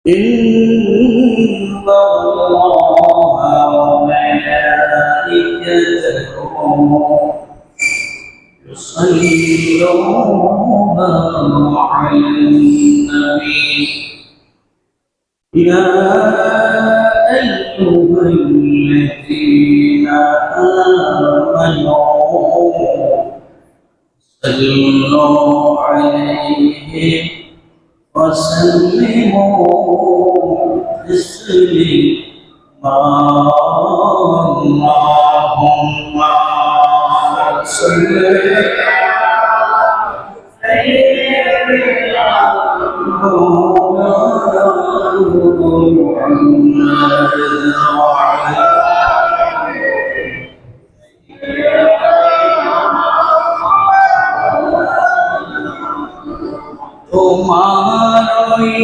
إن الله وملائكته يصلون على النبي يا أيها الذين آمنوا صلوا عليه وسلموا تسليما اللهم صل তোমারই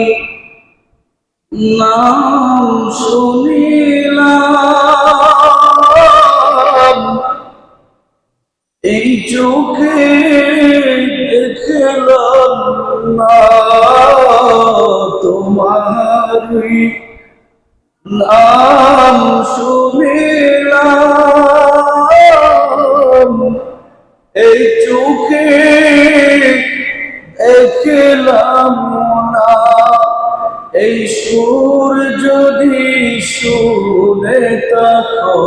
নাম শুনিলাম এই চোখে দেখলাম না তোমারই নাম শুনিলাম এই চোখে দেখলাম না এই সুর যদি শুনে থাকো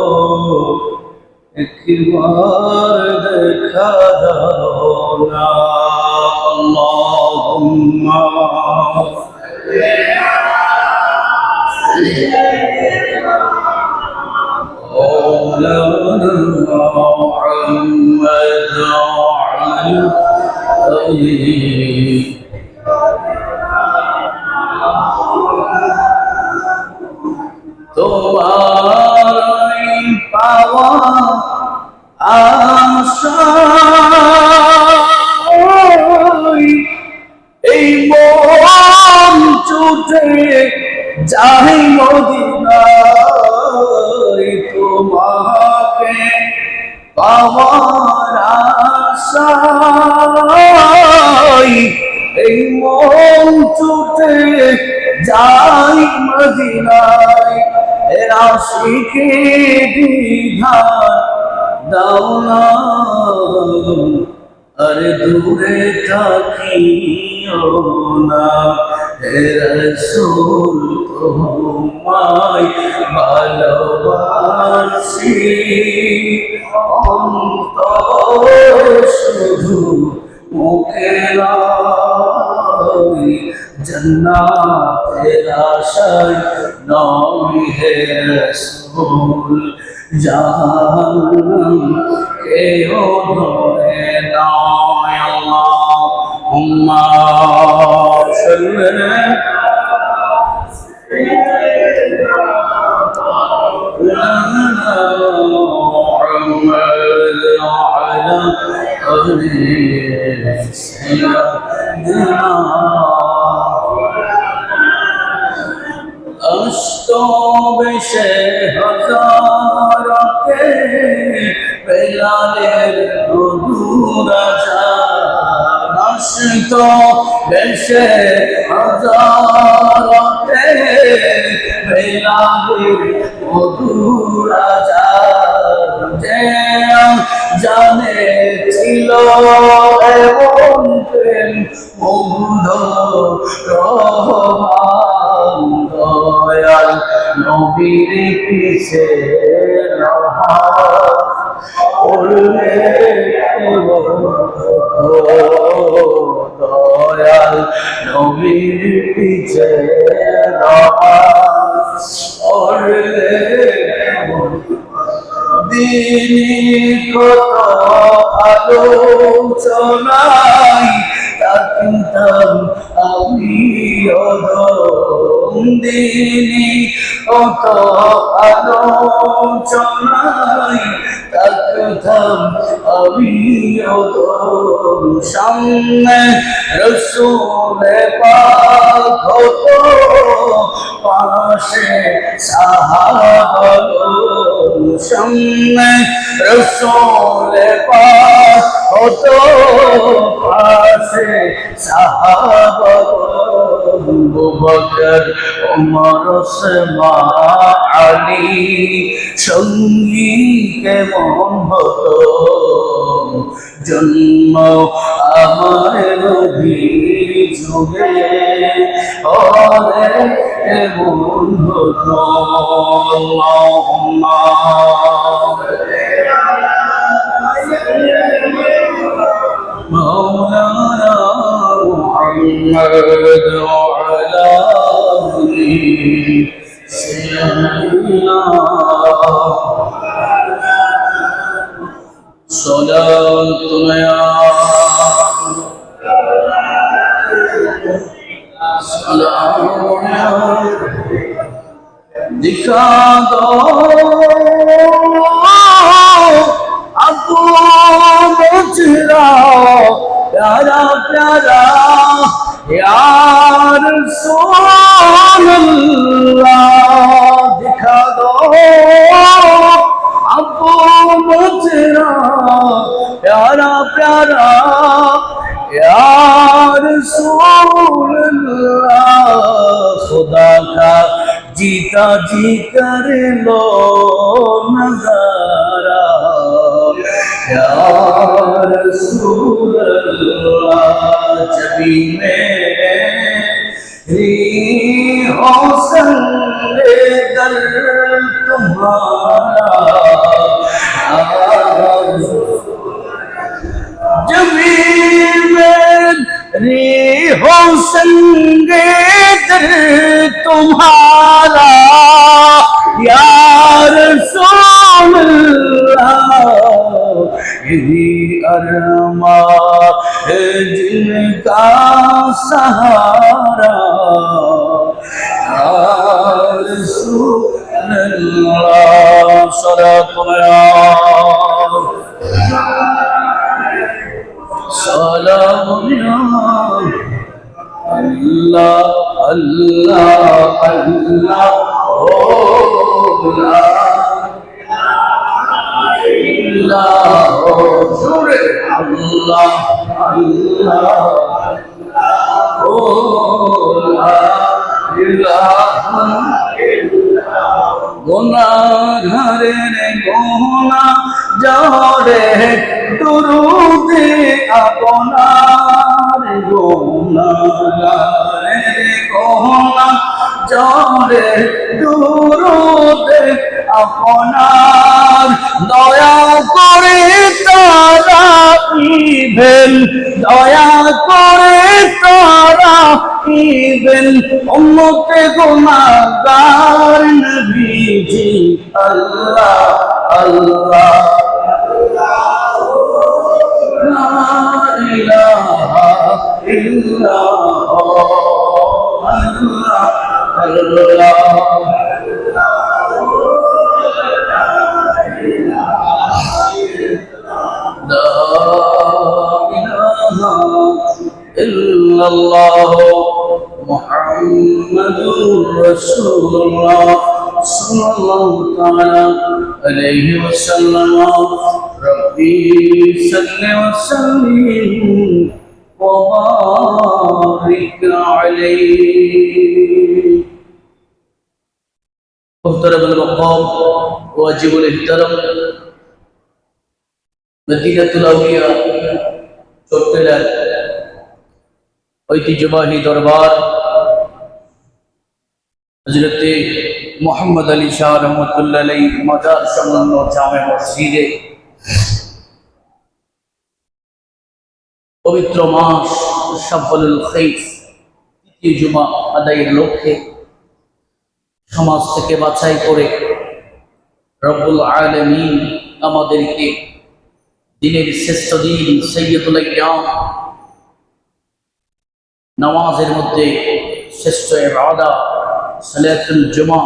একবার দেখা দাও না আল্লাহুম্মা তোমার পাওয়া আশায় এই মন ছুটে যাই মদিনায় তোমাকে পাওয়ার আশায় এই মন ছুটে যাই মদিনায় আশিকে বিধান দাও না আরে দূরে থাকিও না হে রাসূল তোমায় ভালোবাসি অন্তর শুধু মুখে নয় জান্নাতের আশায় নয় হে রাসূল জাহান্নাম কেউ ধরে নয় আল্লাহুম্মা সাল্লি আলা মুহাম্মাদ ওয়া আলা আলি সাইয়্যিদিনা অষ্টবেশে হজারতে বেলালের মধুর আজান অষ্টবেশে হজারতে বেলালের মধুর আজান যে জানে ছিল এমন প্রেম মুগ্ধ রহমান দয়াল নবীর পিছে পড়লে দয়াল নবীর পিছে পড়লে দিনী কত আলোচনায় থাকতাম আমি দিনী কত আলোচনায় আলোচনায় থাকতাম আমিও তোর সামনে, রসুলে পাক হতো পাশে সাহাবাগণ সামনে, রসুলে পাক হতো পাশে সাহাবাগণ, আবু বকর ওমর ওসমান আলী সঙ্গী কেমন হতো, জন্ম আমার নবীর যুগে হলে কেমন হতো। আল্লাহুম্মা مولانا محمد وعلى آله سيدنا صلاة يا سلام दिखा दो आपको मुझरा प्यारा प्यारा यार रसूलल्लाह, दिखा दो आपको मुझरा प्यारा प्यारा यार रसूलल्लाह, खुदा का जीता जी कर लो नजारा या रसूल अल्लाह, जबी मेरी हौसले दर तुम्हारा, जबी मेरी हौसले दर तुम्हारा या रसूल अल्लाह, यही अरमा है जिनका सहारा या रसूल अल्लाह, सलाम या अल्लाह अल्लाह अल्लाह ओ ला इलाहा ओ जोरे अल्लाह अल्लाह ओ ला इलाहा गुनाहगारे ने गुना जोरे दुरूदे अपनार, गुनाहगारे ने गुना जोरे दुरूदे अपनार, दया करे तारा इबेन, दया करे तारा इबेन उम्मते गुनाहगार नबीजी अल्लाह अल्लाह ला इलाहा इल्लल्लाह अल्लाह अल्लाह لا إله إلا الله محمد رسول الله صلى الله تعالى عليه وسلم ربي صل وسلم وبارك عليه. محترم المقام واجب الاحترام মদিনাতুল আউলিয়া চট্টগ্রাম ঐতিহ্যবাহী দরবার হযরত মুহাম্মদ আলী শাহ রহমাতুল্লাহ আলাইহি মাজার সংলগ্ন জামে মসজিদে পবিত্র মাস শাওয়ালুল খাইর তৃতীয় জুমা আদায়ের লক্ষ্যে সমাজ থেকে বাছাই করে রব্বুল আলামিন আমাদেরকে দিনের শ্রেষ্ঠ দিন সাইয়্যিদুল আইয়াম নামাজের মধ্যে শ্রেষ্ঠ ইবাদত সালাতুল জুমা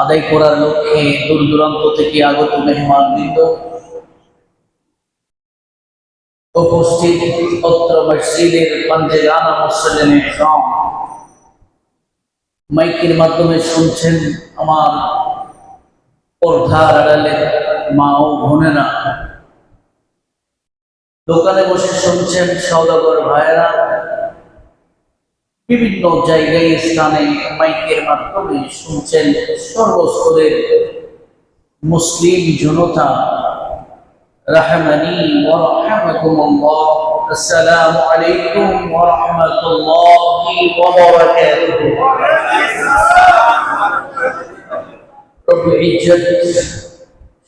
আদায় করার লক্ষ্যে দূর দূরান্ত থেকে আগত মেহমানবৃন্দ, উপস্থিত অত্র মসজিদের পাঞ্জেগানা মুসল্লিন ইকরাম, মাইকের মাধ্যমে শুনছেন আমার পর্দার আড়ালের মা ও বোনেরা, দোকানে বসে শুনছেন সওদাগর ভাইয়েরা, বিভিন্ন জায়গায় স্থানে মাইকের মাধ্যমে শুনছেন সর্বস্তরের মুসলিম জনতা। রাহমানি ওয়া রাহমাকুমুল্লাহ। আসসালামু আলাইকুম ওয়া রাহমাতুল্লাহি ওয়া বারাকাতুহু। রব্বুল ইজ্জত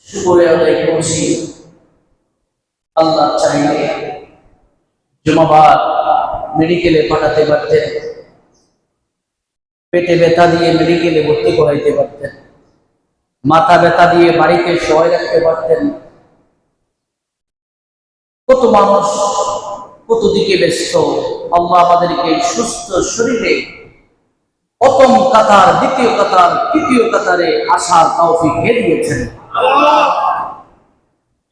শুকরিয়া আদায় করছি, আল্লাহ চাইলে জুমাবার মেডিকেলে পাঠাতে পারতেন, পেটে ব্যথা দিয়ে মেডিকেলে ভর্তি করাইতে পারতেন, মাথা ব্যথা দিয়ে বাড়িতে শোয়াই রাখতে পারতেন। কত মানুষ কত দিকে ব্যস্ত, আল্লাহ আমাদেরকে সুস্থ শরীরে প্রথম কাতার, দ্বিতীয় কাতার, তৃতীয় কাতারে আসার তৌফিক দিয়েছেন।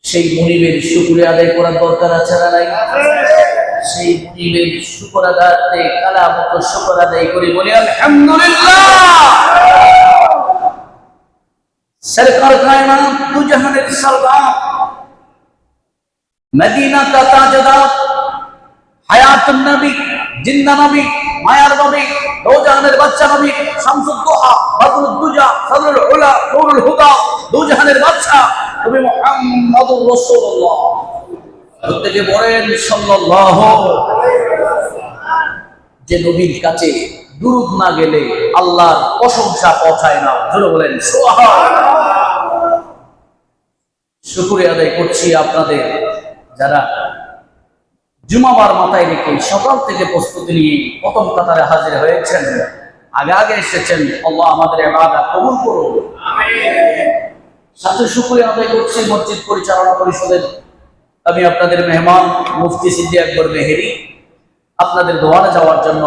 সেই মুনিবের শুকরিয়া আদায় করার দরকার আছে না নাই? সেই মুনিবের শুকর আদায়তে কালামত শুকর আদায় করি, বলি আলহামদুলিল্লাহ। সরকার কায়নাত দু জাহানের সরদার, মদিনা কা তাজদার, হায়াতুন নবী, জিন্দা নবী, মায়ার নবী, দু জাহানের বাদশা নবী, শামসুদ দুহা, বদরুদ দুজা, সদরুল উলা, নূরুল হুদা, দু জাহানের বাদশা নবী মুহাম্মদুর রাসূলুল্লাহ। প্রত্যেকে বলেন সাল্লাল্লাহু। যে নবীর কাছে দুরূদ না গেলে আল্লাহর প্রশংসা পৌঁছায় না, জোরে বলেন সুবহানাল্লাহ। শুকরিয়া আদায় করছি আপনাদের যারা জুমাবার মাথায় রেখে সকাল থেকে প্রস্তুতি নিয়ে প্রথম কাতারে হাজির হয়েছেন, আগে আগে এসেছেন। আল্লাহ আমাদের ইবাদত কবুল করুন, আমিন। সাথে শুকরিয়া আদায় করছি মসজিদ পরিচালনা পরিষদের আমি আপনাদের মেহমান মুফতি সিদ্দিক আকবর মেহেরি, আপনাদের দোয়ারে যাওয়ার জন্য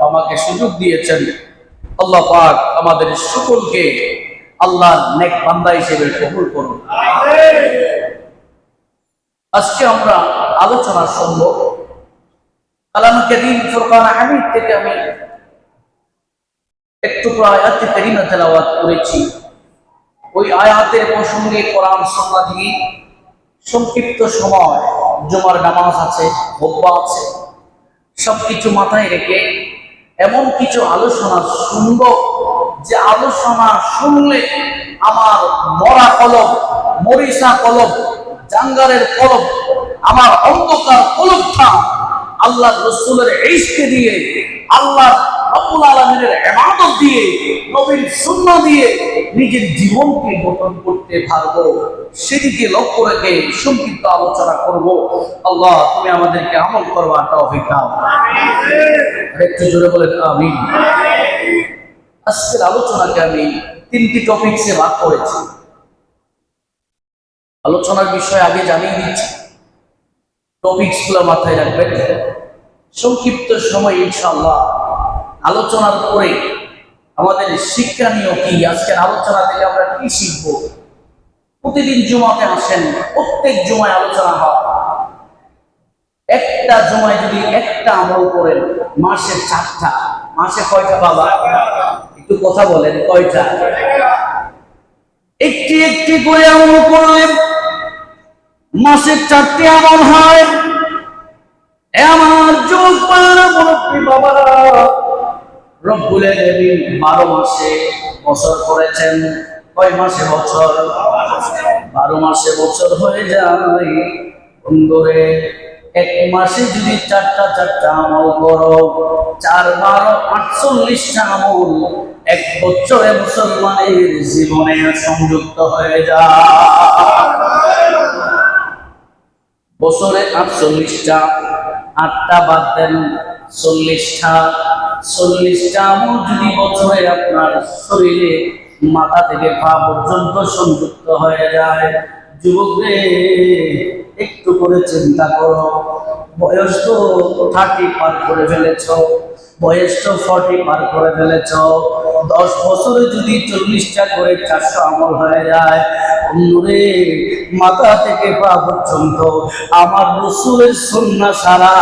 আমাকে সুযোগ দিয়েছেন। আল্লাহ পাক আমাদের সকলকে আল্লাহর নেক বান্দা হিসেবে কবুল করুন, আমিন। আজকে আমরা আলোচনা শুনব কালামে কারীম ফুরকান হামিদ থেকে। আমি একটু আয়াতে কারীমা তেলাওয়াত করেছি। ওই আয়াতের প্রসঙ্গে কোরআন সুন্নাহ দিয়ে সংক্ষিপ্ত সময়, জুমার নামাজ আছে, খুতবা আছে, সবকিছু মাথায় রেখে এমন কিছু আলোচনা শুনব যে আলোচনা শুনলে আমার মরা কলব, মরিচা কলব, জাঙ্গারের কলব, আমার অন্ধকার কলবটা আল্লাহর রাসূলের ইশকে দিয়ে, আল্লাহ রাব্বুল আলামিনের ইবাদত দিয়ে, নবীর সুন্নাহ দিয়ে নিজের জীবনকে গঠন করতে পারবো, সেদিকে লক্ষ্য রেখে সংক্ষিপ্ত আলোচনা করব। আল্লাহ তুমি আমাদেরকে আমল করবার তৌফিক দাও, আমিন। একটু জোরে বলেন আমিন। আজকের আলোচনাকে আমি তিনটি টপিকসে ভাগ করেছি। আলোচনার বিষয় আগে জানিয়ে দিচ্ছি, টপিকসগুলো মাথায় রাখবেন। সংক্ষিপ্ত সময় ইনশাআল্লাহ আলোচনার পরে আমাদের শিক্ষণীয় কি, আজকের আলোচনা থেকে আমরা কি শিখব। প্রতিদিন জুমাতে আসেন, প্রত্যেক জুমায় আলোচনা হয়। একটা জুমায় যদি একটা আমল করেন, মাসে 4টা, মাসে কয়টা বাবা? একটু কথা বলেন, কয়টা? একটি একটি করে আমল করলেন মাসে 4টি আমল হয়। আমার যুবক ভাইরা, মুরব্বী বাবারা, রব্বুল আলামিন 12 মাসে বছর করেছেন। কয় মাসে বছর? 12 মাসে বছর হয়ে যায়। বন্ধুরে, এক মাসে যদি 4টা আমল করো, 4 12 48টা আমল এক বছরে মুসলমানের জীবনে সংযুক্ত হয়ে যায়। বছরে 48টা, 8টা বাদ দেন, 40টা আমল যদি বছরে আপনার শরীরে মাথা থেকে পা পর্যন্ত সংযুক্ত হয়ে যায়। যুবকরে, একটু করে চিন্তা করো, বয়স তো 30 পার করে ফেলেছ, বয়সটা 40 পার করে ফেলেছ, 10 বছরে যদি 40টা করে 400 আমল হয়ে যায়, নূরে মাথা থেকে পা পর্যন্ত আমার রাসূলের সুন্নাহ ছাড়া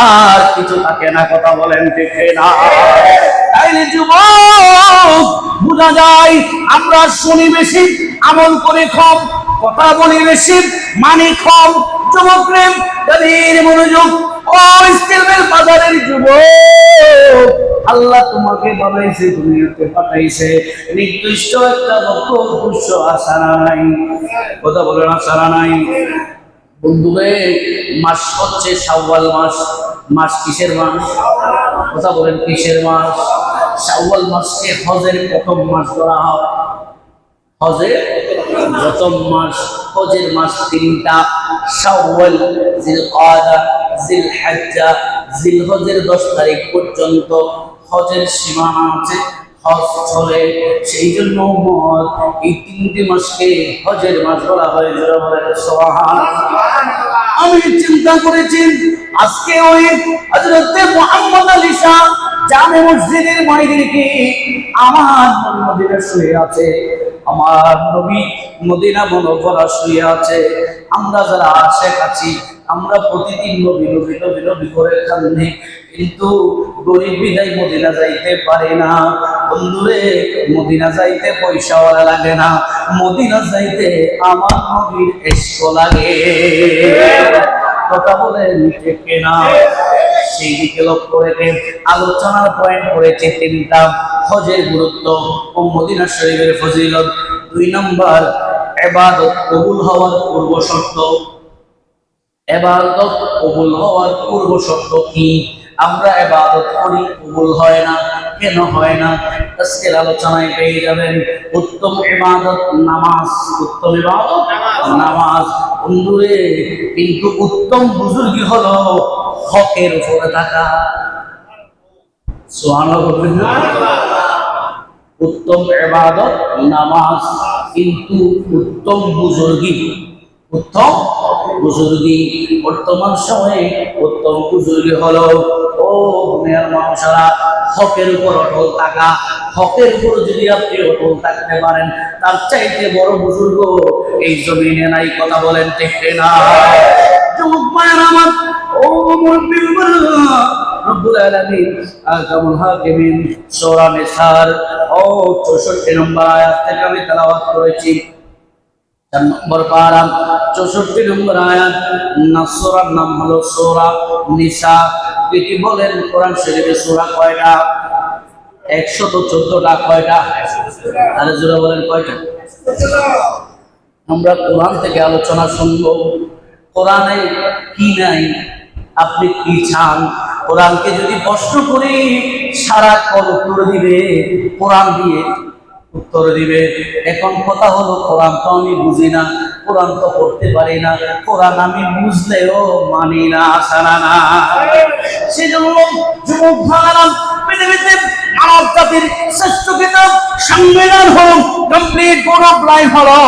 আর কিছু থাকে না। কথা বলেন ঠিক না? তাইলে যুবক, বোঝা যায় আমরা শুনি বেশি, আমল করে কম, কথা বলি বেশি, মানি কম। যুবক প্রেম গভীর মনোযোগ। ও ইস্তেমের বাজারের যুবক, আল্লাহ তোমাকে বানাইছে, দুনিয়াতে পাঠাইছে, নির্দিষ্ট একটা লক্ষ্য উদ্দেশ্য আশা নাই। কথা বলেন আশা নাই? বন্ধুরে, মাস হচ্ছে শাওয়াল মাস। মাস কিসের মাস? কথা বলেন কিসের মাস? শাওয়াল মাসকে হজের প্রথম মাস ধরা হয়। হজের প্রথম মাস, হজের মাস তিনটা: শাওয়াল, জিলকাদা, জিলহজ্জা। জিলহজের 10 তারিখ পর্যন্ত হজের সীমানা আছে, হজ চলে। সেই জন্য এই 3টি মাসকে হজের মাস বলা হয়। যারা বলেন সুবহানাল্লাহ। আমি চিন্তা করেছি আজকে ওই হযরতে মুহাম্মদ আলী শাহ জামে মসজিদের মাইদিকে আমার মদিনা শুয়ে আছে, আমার নবী মদিনা মুনাওয়ারা শুয়ে আছে। আমরা যারা আশেক আছি, আমরা প্রতিদিন নবী নবী নবী নবী করে কান্দি, কিন্তু গরিব বিদায় মদিনা যাইতে পারে না। বন্ধুরে, মদিনা যাইতে পয়সাওয়ালা লাগে না, মদিনা যাইতে আমার নবীর ইশক লাগে। কথা বলেন ঠিক না? সেই দিকে লক্ষ্য রেখে আলোচনার পয়েন্ট করেছে 3টা: হজের গুরুত্ব ও মদিনা শরীফের ফজিলত। 2 নম্বর, ইবাদত কবুল হওয়ার পূর্ব শর্ত। ইবাদত কবুল হওয়ার পূর্ব শর্ত কি? আমরা ইবাদত করি, কবুল হয় না, কেন হয় না? আজকের আলোচনায় পেয়ে যাবেন। উত্তম ইবাদত নামাজ। উত্তম ইবাদত নামাজ। বন্ধুরে, কিন্তু উত্তম বুজুর্গি হলো হকের উপরে থাকা। সুবহানাল্লাহ। উত্তম ইবাদত নামাজ, কিন্তু উত্তম বুজুর্গি, উত্তম বুজুর্গি বর্তমান সময়ে উত্তম বুজুর্গি হলো ও দুনিয়ার মানুষরা হকের উপর অটল থাকা। হকের উপর যদি আপনি অটল থাকতে পারেন, তার চাইতে বড় বুজুর্গ এই জমিনে নাই। কথা বলেন ঠিক না? যুবক ভাইরা আমার, ও মুমিন বান্দা, রব্বুল আলামিন আহকামুল হাকিমিন সূরা নিসার 64 নম্বর আয়াত থেকে আমি তেলাওয়াত করেছি। 4 নম্বর পারা 64 নম্বর আয়াত। সূরার নাম হলো সূরা নিসা। কি বলেন কোরআন শরীফে সূরা কয়টা? 114টা। কয়টা? আরে জোরে বলেন কয়টা? আমরা কোরআন থেকে আলোচনা শুনবো। কোরআনে কি নাই, আপনি কি চান? কোরআনকে যদি প্রশ্ন করি, সারাক্ষণ উত্তর দিবে, কোরআন দিয়ে উত্তর দিবে। এখন কথা হলো, কোরআন তো আমি বুঝি না, কোরআন তো পড়তে পারি না, কোরআন আমি বুঝলেও মানি না। সারা না? সেজন্য যুবক ভাইরা, পৃথিবীতে মানব জাতির শ্রেষ্ঠ কিতাব সংবিধান হলো, কমপ্লিট বোর্ড অফ লাইফ হলো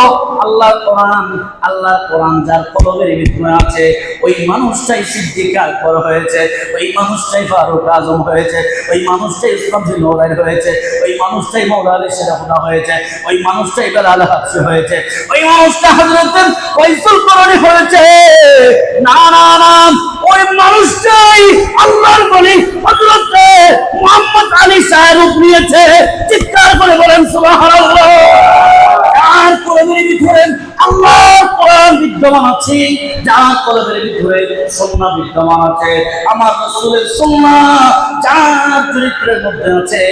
আল্লাহর কোরআন। আল্লাহর কোরআন যার কলবের ভিতরে আছে, ওই মানুষটাই সিদ্দিক আকবর হয়েছে, ওই মানুষটাই ফারুক আজম হয়েছে, ওই মানুষটাই ইসলাম নওরাই হয়েছে, ওই মানুষটাই মাওলানা আলী শেরাফুল্লাহ হয়েছে, ওই মানুষটাই বেলাল হাফসি হয়েছে, ওই মানুষটা হযরত ওয়াইসুল করণী হয়েছে। না না না, ওই মানুষটাই আল্লাহর বলি হযরত মুহাম্মদ আলী শাহ রূপ নিয়েছে। চিৎকার করে বলেন সুবহানাল্লাহ। যার কলবের ভিতরে আল্লাহর কোরআন বিদ্যমান আছে, যার কলবের ভিতরে সুন্নাহ বিদ্যমান আছে, আমার রাসূলের সুন্নাহ যার চরিত্রের মধ্যে আছে,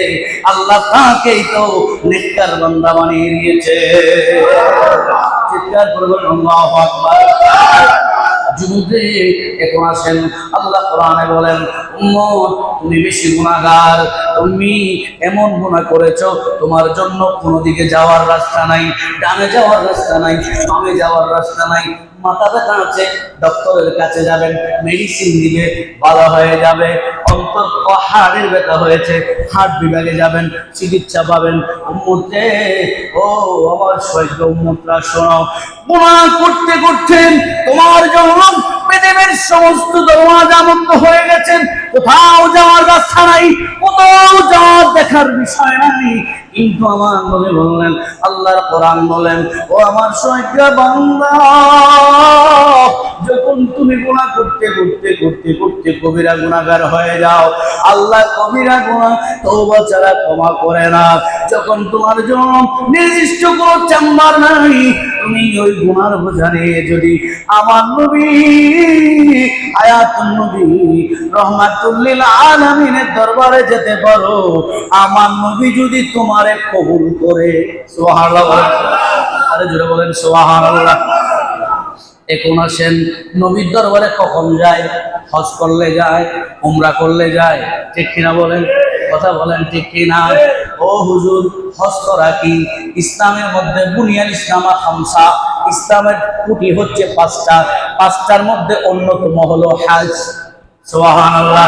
আল্লাহ তাকেই তো নেককার বান্দা বানিয়ে দিয়েছে। চিৎকার করে বলেন আল্লাহু আকবার। যুবকে এখন আসেন, আল্লাহ কোরআনে বলেন, উম্মত তুমি বেশি গুনাহগার, তুমি এমন গুনাহ করেছো তোমার জন্য কোনো দিকে যাওয়ার রাস্তা নাই, ডানে যাওয়ার রাস্তা নাই, বামে যাওয়ার রাস্তা নাই। মাথা ব্যথা আছে, ডক্টরের কাছে যাবেন, মেডিসিন দিবে, ভালো হয়ে যাবে। অন্তর হাড়ের ব্যথা হয়েছে, হার্ট বিভাগে যাবেন, চিকিৎসা পাবেন। উম্মতে, ও আমার সৈন্য উম্মতরা শোনো, গুনাহ করতে করতে তোমার জন্য পৃথিবীর সমস্ত দরওয়াজা বন্ধ হয়ে গেছেন, কোথাও যাওয়ার রাস্তা নাই, কোথাও যাওয়ার দেখার বিষয় নাই। কিন্তু আমার নবী বললেন, আল্লাহর কোরআন বলেন, ও আমার সৈয়দা বান্দা, যখন তুমি গুনাহ করতে করতে করতে করতে কবিরা গুনাহগার হয়ে যাও, আল্লাহ কবিরা গুনাহ তওবা ছাড়া ক্ষমা করে না। যখন তোমার জন্য নির্দিষ্ট কোনো চেম্বার নাই, তুমি ওই গুনার বোঝা নিয়ে যদি আমার নবী হায়াতুন নবী রহমাতুল লিল আলামিনের দরবারে যেতে পারো, আমার নবী যদি তোমারে কবুল করে। সুবহানাল্লাহ, আরে জোরে বলেন সুবহানাল্লাহ। এখন আসেন, নবীর দরবারে কখন যায়? হজ করলে যায়, উমরা করলে যায়, ঠিক কিনা বলেন? কথা বলেন ঠিক কিনা? ও হুজুর, হজ করা কি? ইসলামের মধ্যে বুনিয়াল ইসলামা খামসা, ইসলামের খুঁটি হচ্ছে পাঁচটা, পাঁচটার মধ্যে অন্যতম হলো হজ। সুবহানাল্লাহ।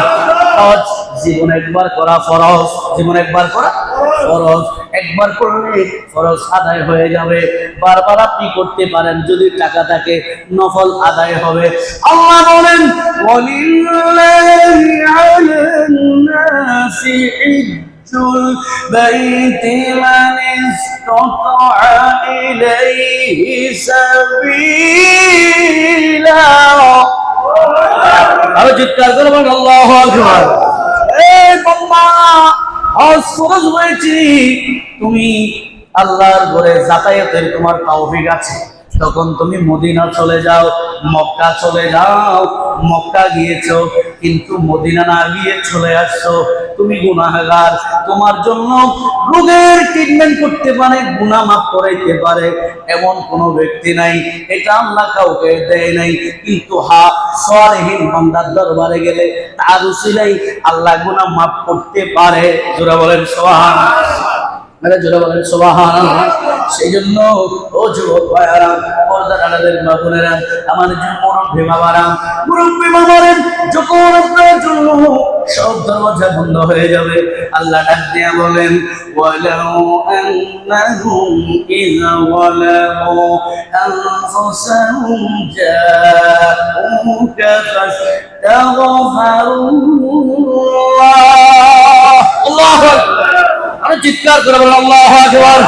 হজ জীবন একবার করা ফরজ, জীবন একবার করা ফরজ। একবার করলে ফরজ আদায় হয়ে যাবে, বারবার আপনি করতে পারেন, যদি টাকা থাকে নফল আদায় হবে। আল্লাহ বলেন, ওয়ালিল্লাহি আলান নাসি হিজ্জুল বাইতি মান ইসতাতা ইলাইহি সাবিলা। আরো চিৎকার করে বলেন আল্লাহু আকবার। এই বান্দা, হজ ফরজ হয়েছে, তুমি আল্লাহর ঘরে যাতায়াতের তোমার তৌফিক আছে, তখন তুমি মদিনা চলে যাও, মক্কা চলে যাও। মক্কা গিয়েছো কিন্তু মদিনা না গিয়ে চলে আসছো, তুমি গুনাহগার। তোমার জন্য রোগের ট্রিটমেন্ট করতে পারে, গুনাহ মাফ করাইতে পারে এমন কোন ব্যক্তি নাই, এটা আল্লাহ কাউকে দেয় নাই। কিন্তু সালেহীন বান্দার দরবারে গেলে তার উসিলাই আল্লাহ গুনাহ মাফ করতে পারে। জোরে বলেন সুবহানাল্লাহ, জোরে বলেন সুবহানাল্লাহ। সেই জন্য ও যুবক ভাইয়ারা, পর্দার আড়ালের মা বোনেরা, আমার মুরব্বী বাবারা, মুরব্বী বাবারা, যখন আপনার জন্য সব দরজা বন্ধ হয়ে যাবে, আল্লাহ ডাক দিয়া বলেন, ওয়ালাউ আন্নাহুম ইযা ওয়ালাউ আনফুসাহুম জাউকা ফাস্তাগফিরুল্লাহ। আল্লাহু আকবার। আরে চিৎকার করে বলেন আল্লাহু আকবার।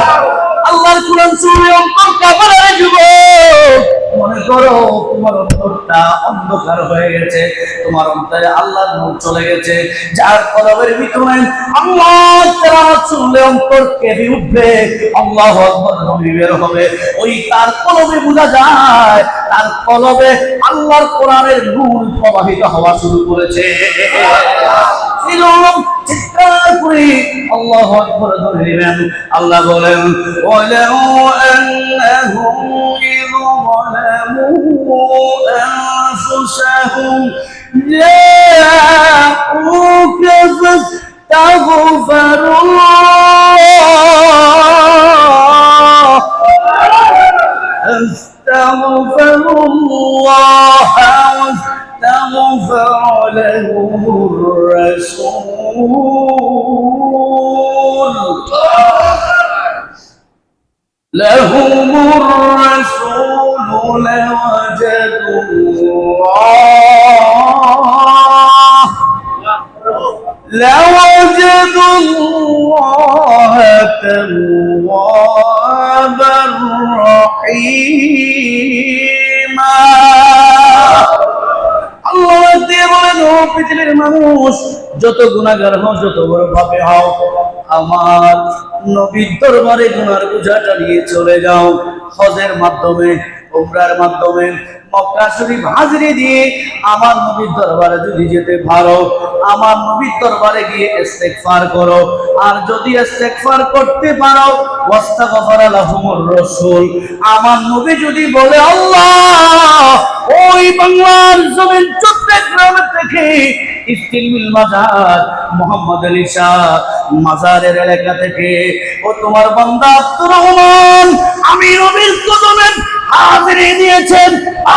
আল্লাহর কোরআন শুনে অন্তর কাঁপে রে যুবক। মনে করো তোমার অন্তরটা অন্ধকার হয়ে গেছে, তোমার অন্তরে আল্লাহর নূর চলে গেছে, যার কলবের ভিতরে আল্লাহর তেলাওয়াত শুনলে অন্তর কেঁপে উঠবে, আল্লাহু আকবার ধ্বনি বের হবে। ওই তার কলবে বোঝা যায়, তার কলবে আল্লাহর কোরআনের নূর প্রবাহিত হওয়া শুরু করেছে। চিৎকার করে আল্লাহু আকবার ধরে নেবেন। আল্লাহ বলেন, ওয়ালাউ আন্নাহুম ইযা যালামু আনফুসাহুম জাউকা ফাস্তাগফিরুল্লাহ واستغفر لهم الرسول لوجدوا الله توابا رحيما। আল্লাহ দিয়ে বলেন, ও পৃথিবীর মানুষ, যত গুনাহগার হও, যত বড় পাপী হও, আমার নবীর দরবারে গুনার বোঝাটা নিয়ে চলে যাও। হজের মাধ্যমে, উমরার মাধ্যমে, মক্কা শরীফ হাজিরি দিয়ে আমার নবীর দরবারে যদি যেতে পারো, আমার নবীর দরবারে গিয়ে ইস্তেগফার করো। আর যদি ইস্তেগফার করতে পারো, ওয়াস্তাগফারা লাহুমুর রাসূল, আমার নবী যদি বলে, আল্লাহ ওই বাংলার জমিন চট্টগ্রাম থেকে স্টিল মিল মাজার মোহাম্মদ আলী শাহ মাজারের এলাকা থেকে ও তোমার বান্দা আব্দুর রহমান আমি নবীর কদমে হাজিরি দিয়েছেন,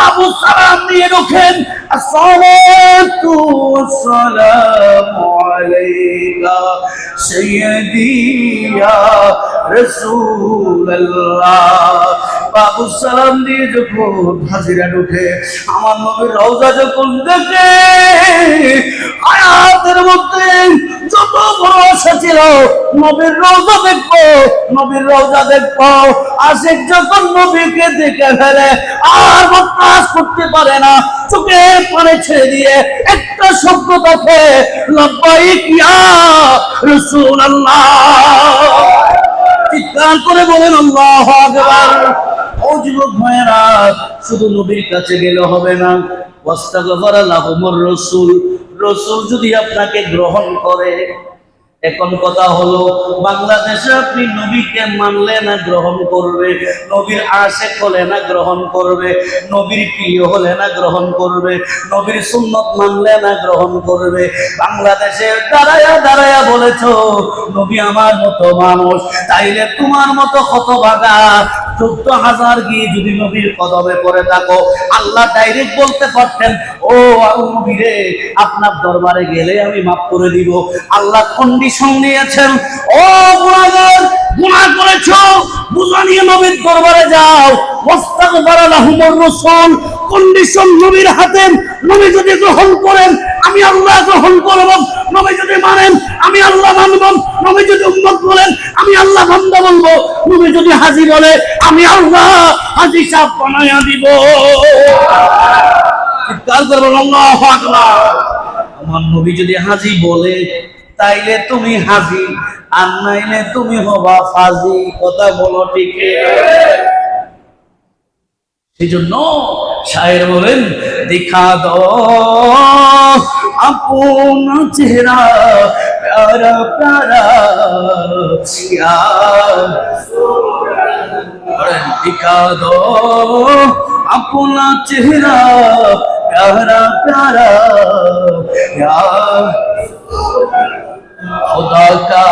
আবু সালাম দিয়ে ঢোকেন, আসসালাতু ওয়াসসালামু আলাইকা সাইয়্যিদি ইয়া রাসূলুল্লাহ। বাবু সালাম দিয়ে যখন হাজিরা ঢুকে আমার নবীর রওজা যখন দেখে আয়াতের মধ্যে যত বড় আশা ছিল নবীর রওজা দেখবো, নবীর রওজা দেখবো, আশিক যখন নবীকে দেখে ফেলে আর বরদাস্ত করতে পারে না, চোখের পানি ছেড়ে দিয়ে একটা শব্দ দেখে লব্বাইক ইয়া রাসূলুল্লাহ, চিৎকার করে বলেন আল্লাহু আকবার। ও যুবক ভাইয়েরা, শুধু নবীর কাছে গেলে হবে না, ওয়াস্তাগফারা লাহুমুর রাসূল, রাসূল যদি আপনাকে গ্রহণ করে। এখন কথা হলো, বাংলাদেশে আপনি নবীকে মানলে না গ্রহণ করবে, নবীর আশিক হলে না গ্রহণ করবে, নবীর প্রিয় হলে না গ্রহণ করবে, নবীর সুন্নত মানলে না গ্রহণ করবে। বাংলাদেশে দাঁড়ায়া দাঁড়ায়া বলেছো নবী আমার মতো মানুষ, তাইলে তোমার মতো হতভাগা 14,000 গিয়ে যদি নবীর কদমে পড়ে থাকো, আল্লাহ ডাইরেক্ট বলতে পারতেন, ও নবী রে, আপনার দরবারে গেলে আমি মাফ করে দিব। আল্লাহ কন্ডিশন দিয়েছেন, ও গুনাহগার, গুনাহ করেছো, বুঝা নিয়ে নবীর দরবারে যাও, ওয়াস্তাগফারা লাহুমুর রাসূল, কন্ডিশন নবীর হাতে। নবী যদি গ্রহণ করেন আমি আল্লাহ গ্রহণ করব, নবী যদি মানেন আমি আল্লাহ মানব, নবী যদি উম্মত বলেন আমি আল্লাহ বান্দা বলবো, নবী যদি হাজী বলে আমি আল্লাহ হাজী সাহেব বানায়া দিব। চিৎকার করবেন আল্লাহু আকবার। আমার নবী যদি হাজী বলে তাইলে তুমি হাজী, আর নাইলে তুমি হবা ফাজি। কথা বলো ঠিক? সেজন্য শায়ের বলেন, দিখা দো আপন চেহারা প্যারা প্যারা ইয়া রাসূলুল্লাহ, দিখা দো আপন চেহারা প্যারা প্যারা ইয়া खुदा का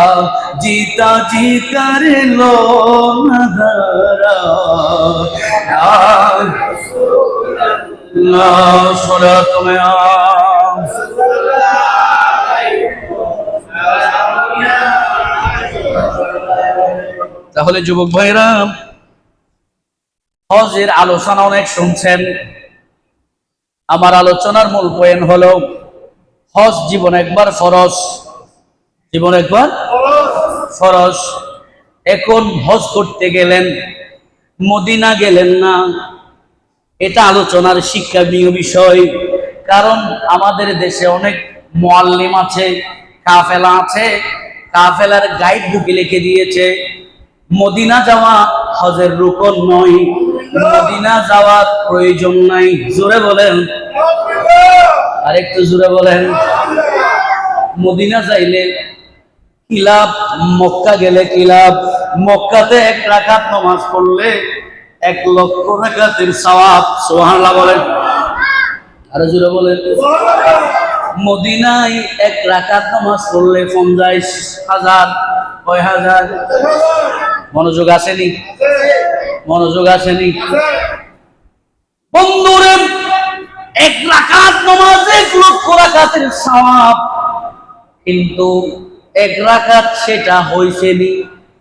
जीता जी कर लो नज़ारा या सोरा तुम्हें তাহলে যুবক ভাইরা, হজের আলোচনা অনেক শুনছেন। আমার আলোচনার মূল পয়েন্ট হলো হজ জীবন একবার ফরজ, জীবন একবার ফরজ। এখন হজ করতে গেলেন, মদিনা গেলেন না, এটা আলোচনার শিক্ষণীয় বিষয়। কারণ আমাদের দেশে অনেক মুআল্লিম আছে, কাফেলা আছে, কাফেলার গাইড বুকে লিখে দিয়েছে মদিনা যাওয়া হজের রুকন নয়, মদিনা যাওয়ার প্রয়োজন নাই। জোরে বলেন, আরেকটু জোরে বলেন। মদিনা যাইলে কি লাভ, মক্কা গেলে কি লাভ? মক্কাতে 1 রাকাত নামাজ পড়লে 1 লক্ষ রাকাতের সওয়াব। সুবহানাল্লাহ বলেন, আরে জোরে বলেন। মদিনায় 1 রাকাত নামাজ পড়লে 50,000। কয় হাজার? মনোযোগ আসেনি? মনোযোগ আসেনি? বন্ধুরে, 1 রাকাত নামাজে 1 লক্ষ রাকাতের সওয়াব। কিন্তু 1 রাকাত সেটা হইছেনি।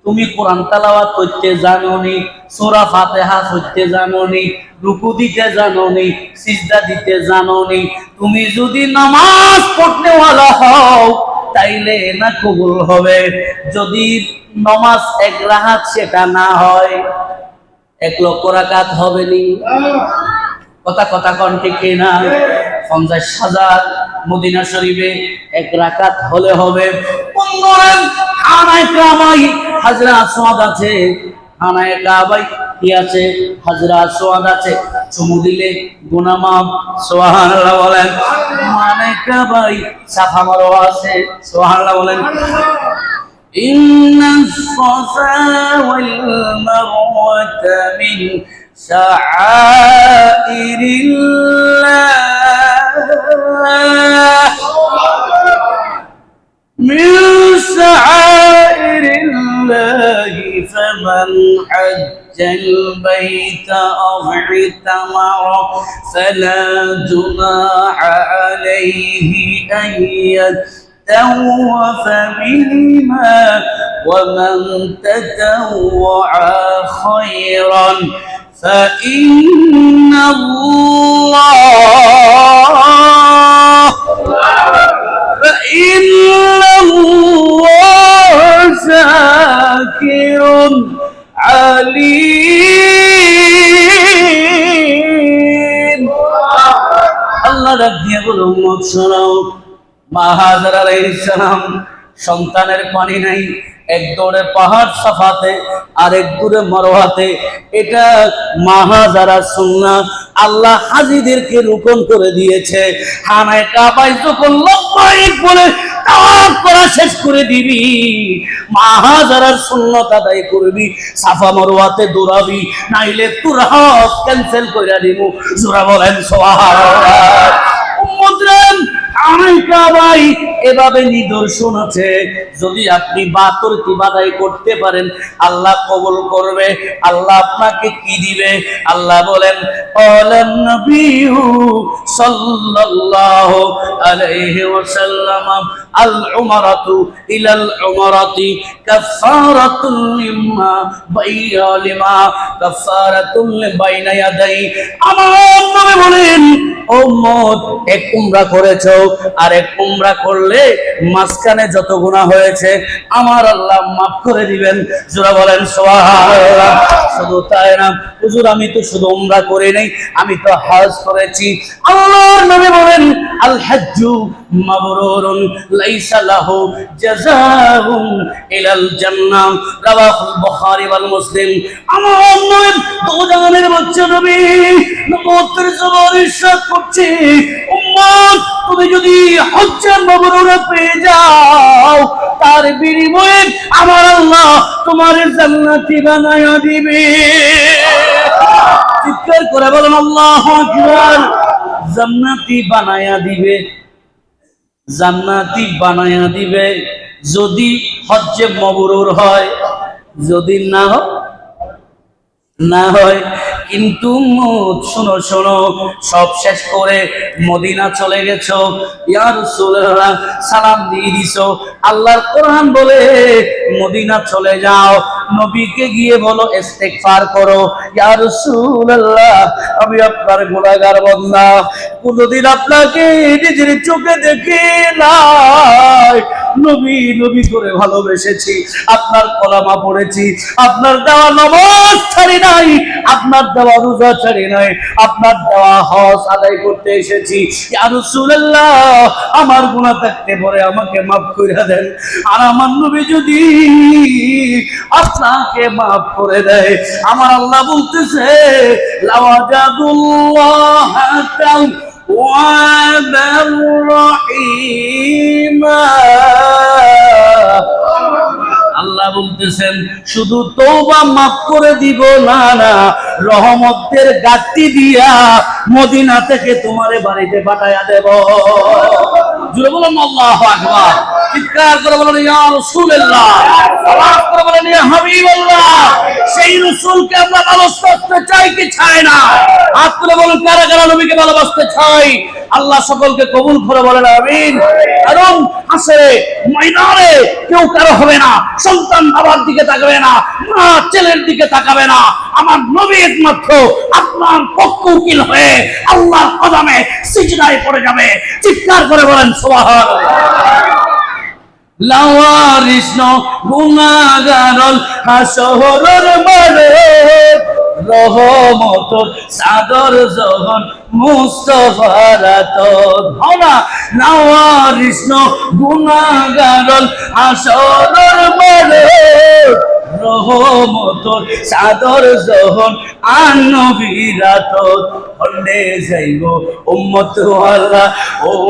তুমি কোরআন তেলাওয়াত করতে জানোনি, সূরা ফাতিহা পড়তে জানোনি, রুকু দিতে জানোনি, সিজদা দিতে জানোনি। তুমি যদি নামাজ পড়নেওয়ালা হও তাইলে না কবুল হবে। যদি নামাজ 1 রাকাত সেটা না হয়, 1 লক্ষ রাকাত হবে নি। কথা কথা কোন ঠিক না? 50,000 মদিনা শরীফে 1 রাকাত হলে হবে। খানায় কাবায় হাজরা আসওয়াদ আছে, খানায় কাবায় কি আছে? হাজরা আসওয়াদ আছে। চুমু দিলে গুনাহ মাফ। সুবহানাল্লাহ বলেন। খানায় কাবায় সাফা মারওয়া আছে। সুবহানাল্লাহ বলেন। ইন্নাস সাফা ওয়াল মারওয়াতা মিন শাআইরিল্লাহ, من شعائر الله فمن حج البيت أو اعتمر فلا جناح عليه أن يطوف بهما ومن تطوع خيرا فإن الله شاكر عليم আল্লাহ ডাক দিয়ে বলো উম্মত শোনো মা হাজার আলাইহিস সালাম সন্তানের পানি নাই এক দৌড়ে পাহাড় সাফাতে আর এক দৌড়ে মারওয়াতে এটা মা হাজারা সুন্নাত আল্লাহ হাজীদেরকে রুকন করে দিয়েছে খানায়ে কাবায় যখন লব্বাইক বলে তাওয়াফ করা শেষ করে দিবি মা হাজারার সুন্নাত আদায় করবি সাফা মারওয়াতে দৌড়াবি নাইলে তোর হজ ক্যান্সেল কইরা দিমু জোরা বলেন সুবহানাল্লাহ উম্মতরান কাবায় এভাবে নিদর্শন আছে যদি আপনি বাতর কি বাদাই করতে পারেন আল্লাহ কবুল করবে আল্লাহ আপনাকে কি দিবে আল্লাহ বলেন ক্বালান নবিয়্যু সাল্লাল্লাহু আলাইহি ওয়াসাল্লাম আল উমরাতু ইলাল উমরাতি কাফারাতুন লিমা বাইয়ালিমা কাফারাতুন বাইনা ইয়াদাই আমার নবী বলেন ও উম্মত এক উমরা করেছো আর এক উমরা করলে মাঝখানে যত গুনাহ হয়েছে আমার আল্লাহ মাফ করে দিবেন জোরা বলেন সুবহানাল্লাহ শুধু তাই না হুজুর আমি তো শুধু উমরা করি নাই আমি তো হজ করেছি আল্লাহর নবী বলেন আল হজ্জু মাবরুরুন লাইসা লাহু জাযাউন ইলাল জান্নাহ রাওয়াহুল বুখারী ওয়াল মুসলিম আমার নবী দুজানের বাচ্চা নবী নবুয়তের জবান ইরশাদ করছে উম্মত তুমি যদি হজ্জে মাবরুর পেয়ে যাও তার বিনিময়ে আমার আল্লাহ তোমার জান্নাতি বানায়া দিবে চিৎকার করে বলেন আল্লাহু আকবার জান্নাতি বানায়া দিবে জান্নাতি বানায়া দিবে যদি হজ্জে মাবরুর হয় যদি না হয় কিন্তু শোনো শোনো সব শেষ করে মদিনা চলে গেছো ইয়া রাসূলুল্লাহ সালাম দিয়ে দিছো আল্লাহর কোরআন বলে মদিনা চলে যাও নবীকে গিয়ে বলো ইস্তিগফার করো ইয়া রাসূলুল্লাহ আমি আপনার গুনাহগার বান্দা কোনদিন আপনাকে নিজের চোখে দেখি নাই নবী নবী করে ভালোবেসেছি আপনার কলামা পড়েছি আপনার দেওয়া নামাজ ছাড়ি নাই আপনার দেওয়া রোজা ছাড়ি নাই আপনার দেওয়া হজ আদায় করতে এসেছি ইয়া রাসূলুল্লাহ আমার গুনাহ থাকতে পারে আমাকে মাফ করে দেন আর আমার নবী যদি আপনাকে মাফ করে দেয় আমার আল্লাহ বলতেছে লাওয়াজাদুল্লাহ তাওয়াবার রহিমা আল্লাহ বলতেছেন শুধু তওবা মাফ করে দিব না না রহমতের গাঁটটি দিয়া মদিনা থেকে তোমারে বাড়িতে পাঠায়া দেব জোরে বলুন আল্লাহু আকবার চিৎকার করে বলেন ইয়া রাসূলুল্লাহ সালাত করে বলেন ইয়া হাবিবাল্লাহ সেই রাসূলকে আমরা ভালোবাসতে চাই কি চাই না হাত তুলে বলুন কারা কারা নবীকে ভালোবাসতে চাই আল্লাহ সকলকে কবুল করে বলেন আমিন কারণ হাসরে ময়দানে কেউ কারো হবে না সন্তান বাবার দিকে তাকাবে না মা ছেলের দিকে তাকাবে না আমার নবী একমাত্র আপনার পক্ষ উকিল হয়ে আল্লাহর কদমে সিজদায় পড়ে যাবে চিৎকার করে বলেন সুবহানাল্লাহ লাওয়ারিস গুনাহগারল হাসরের মাঠে রহমতর সাদর যখন মুস্তাফার আতর হনা লাওয়ারিস গুনাহগারল হাসরের মাঠে রহমতর চাদর যখন আর নবীরাত হন্ডে যাইব উম্মত ওয়ালা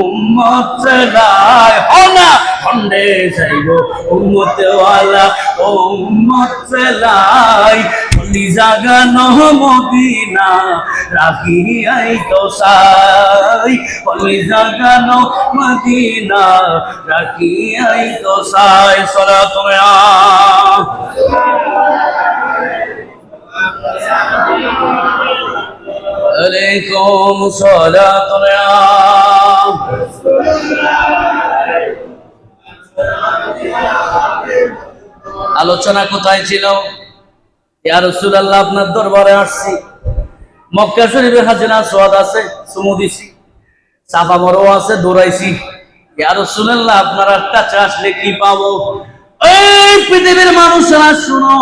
উম্মত চালাই হনা হন্ডে যাইব উম্মত ওয়ালা উম্মত চালাই হলি জাগানো মদিনা রাখিয়াই তো সাই হলি জাগানো মদিনা রাখিয়াই তো সাই সালাতু আলাইকুম সালাতু আলোচনা কোথায় ছিল? ইয়া রাসূলুল্লাহ আপনার দরবারে আসছি, মক্কা শরীফে হাজরা সোয়াদ আছে চুমু দিছি, সাফা মারওয়া আছে দৌড়াইছি। ইয়া রাসূলুল্লাহ আপনার কাছে আসলে কি পাবো? এই পৃথিবীর মানুষরা শুনো,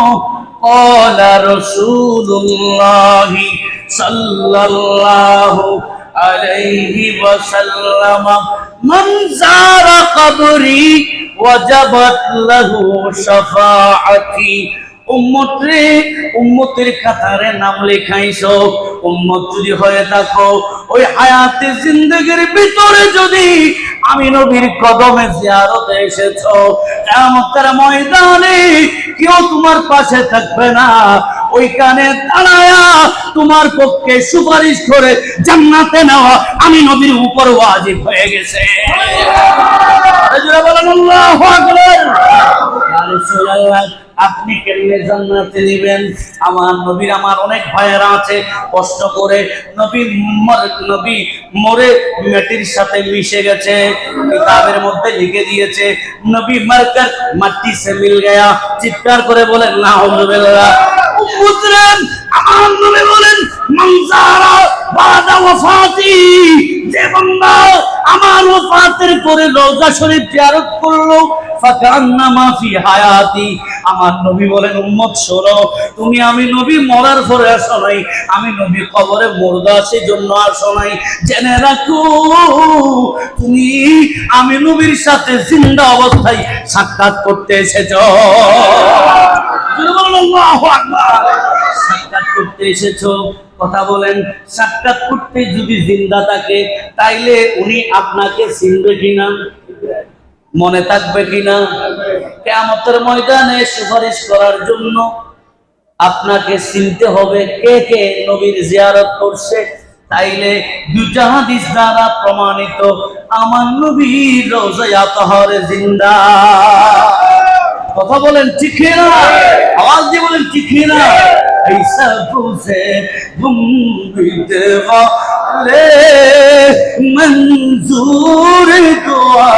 ক্বালা রাসূলুল্লাহ সাল্লাল্লাহু আলাইহি ওয়াসাল্লাম মান যারা কবরি ওয়াজাবাত লাহু শাফাআতি। উম্মত রে, উম্মতের কাতারে নাম লেখাইছো। উম্মত যদি হয়ে থাকো, ওই হায়াতে জিন্দেগির ভিতরে যদি আমি নবীর কদমে জিয়ারতে এসেছো, কিয়ামতের ময়দানে কেউ তোমার পাশে থাকবে না, ওইখানে দাঁড়ায়া তোমার পক্ষে সুপারিশ করে জান্নাতে নেওয়া আমি নবীর উপর ওয়াজিব হয়ে গেছে। বলেন আল্লাহু আকবার। ইয়া রাসূলুল্লাহ আপনি কেমনে জান্নাতে নেবেন? আমার নবীর আমার অনেক ভাইয়েরা আছে কষ্ট করে নবী মরে মাটির সাথে মিশে গেছে, কিতাবের মধ্যে লিখে দিয়েছে নবী মারকার মাটি সে মিল গয়া। চিৎকার করে বলেন নাউযুবিল্লাহ। উম্মতরান আমার নবী বলেন মানজারা বাদা ওয়াফাতি, যে বান্দা আমার ওয়াফাতের পরে রওজা শরীফ জিয়ারত করলো ফাকান্নামা ফি হায়াতি। আমার নবী বলেন উম্মত শোনো, তুমি আমি নবী মরার পরে আসো নাই, আমি নবী কবরে মুর্দা সেই জন্য আসো নাই। জেনে রাখো তুমি আমি নবীর সাথে জিন্দা অবস্থায় সাক্ষাৎ করতে এসেছো। আল্লাহু আকবার। সাক্ষাৎ করতে এসেছো, কথা বলেন সাক্ষাৎ করতে যদি জিন্দা থাকে তাইলে উনি আপনাকে চিনবে কিনা, মনে থাকবে কিনা? কিয়ামতের ময়দানে সুপারিশ করার জন্য আপনাকে চিনতে হবে কে কে নবীর জিয়ারত করছে। তাইলে দুইটা হাদিস দ্বারা প্রমাণিত আমার নবীর রওজায়ে আতহারে জিন্দা। কথা বলেন ঠিক না? আওয়াজ দিয়ে বলেন ঠিক না? ऐसा तुझे गुम्बिते वाले मंजूर दुआ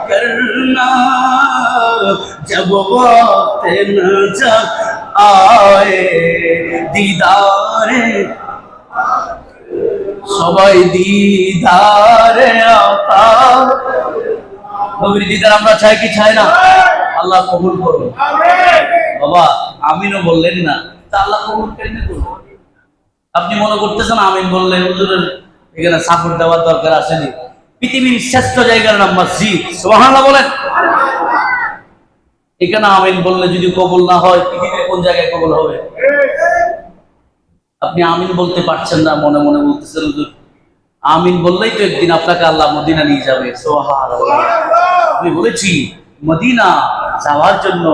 करना जब वक्त नजर आए दीदारे সবাই দিদারে আতা। নবীর দিদার আমরা চাই কি চাই না? আল্লাহ কবুল করুন। বাবা আমিনও বললেন না, তা আল্লাহ কবুল কেন করুন? আপনি মনে করতেছেন আমিন বললে হুজুরের এখানে সাপোর্ট দেওয়ার দরকার আসেনি? পৃথিবীর শ্রেষ্ঠ জায়গার নাম মসজিদ, সুবহানাল্লাহ বলেন। এখানে আমিন বললে যদি কবুল না হয়, পৃথিবীর কোন জায়গায় কবুল হবে? আপনি আমিন বলতে পারছেন না, মনে মনে বলতেছেন হুজুর আমিন বললেই তো একদিন আপনাকে আল্লাহ মদিনা নিয়ে যাবে। সুবহানাল্লাহ। আমি বলেছি মদিনা যাওয়ার জন্য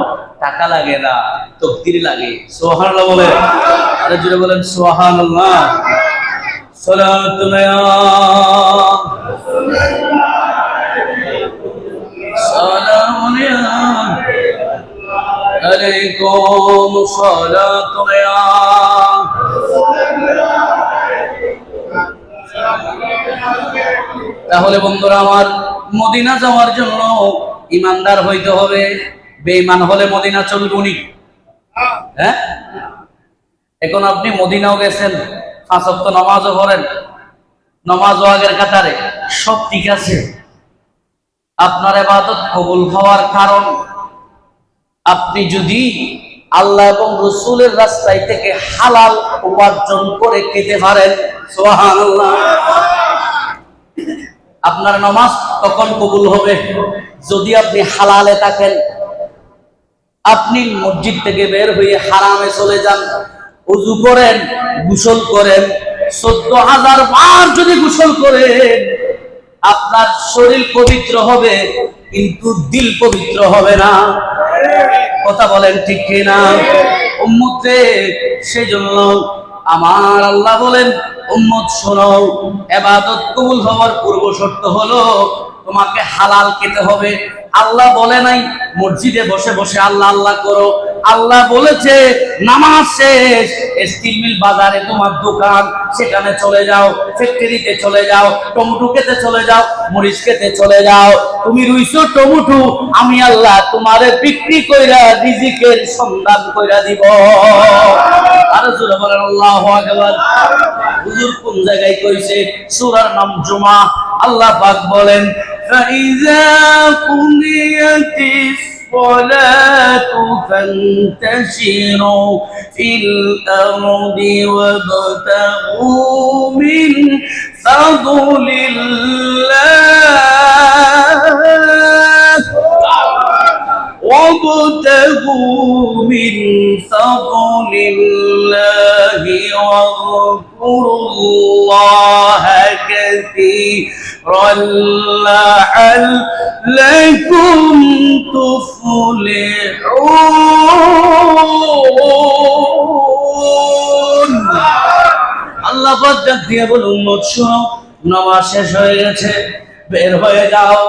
টাকা লাগে না, তকদির লাগে। সুবহানাল্লাহ বলে আরে জোরে বলেন সুবহানাল্লাহ। সালাতু আলাইকুম সালাতু তাহলে বন্ধুরা আমার, মদিনা যাওয়ার জন্য ইমানদার হইতে হবে, বেঈমান হলে মদিনা চলবনি। হ্যাঁ, এখন আপনি মদিনাও গেছেন, 5 ওয়াক্ত নামাজও পড়েন, নামাজও আগের কাতারে, সব ঠিক আছে, আপনার ইবাদত কবুল হওয়ার কারণ আপনি যদি আল্লাহ এবং রাসূলের রাস্তায় থেকে হালাল উপার্জন করে খেতে পারেন। সুবহানাল্লাহ। আপনার নামাজ তখন কবুল হবে যদি আপনি হালালে থাকেন। আপনি মসজিদ থেকে বের হয়ে হারামে চলে যান, ওযু করেন, গোসল করেন, 14,000 বার যদি গোসল করেন, আপনার শরীর পবিত্র হবে কিন্তু দিল পবিত্র হবে না। কথা বলেন ঠিক কিনা? উম্মতে, সেজন্য আমার আল্লাহ বলেন, উম্মত শোনো, ইবাদত কবুল হওয়ার পূর্ব শর্ত হলো তোমাকে হালাল খেতে হবে। আল্লাহ বলে নাই মসজিদে বসে বসে আল্লাহ আল্লাহ করো। আল্লাহ বলেছে নামাজ শেষ স্টিল মিল বাজারে তোমার দোকান, সেখানে চলে যাও, ফ্যাক্টরিতে চলে যাও, টমেটো খেতে চলে যাও, মরিচ খেতে চলে যাও। তুমি রুইছো টমেটো, আমি আল্লাহ তোমারে বিক্রি কইরা রিজিকের সন্ধান কইরা দিব। আর জোরে বলেন আল্লাহু আকবার। হুজুর কোন জায়গায় কইছে? সূরার নাম জুমা। আল্লাহ পাক বলেন فَإِذَا قُضِيَتِ الصَّلَاةُ فَانتَشِرُوا فِي الْأَرْضِ وَابْتَغُوا مِنْ فَضْلِ اللَّهِ وَابْتَغُوا مِنْ فَضْلِ اللَّهِ واذكروا الله كثيرا لعلكم تفلحون। আল্লাহ পাক ডাক দিয়ে বলে উম্মত শোনো, নামাজ শেষ হয়ে গেছে, বের হয়ে যাও।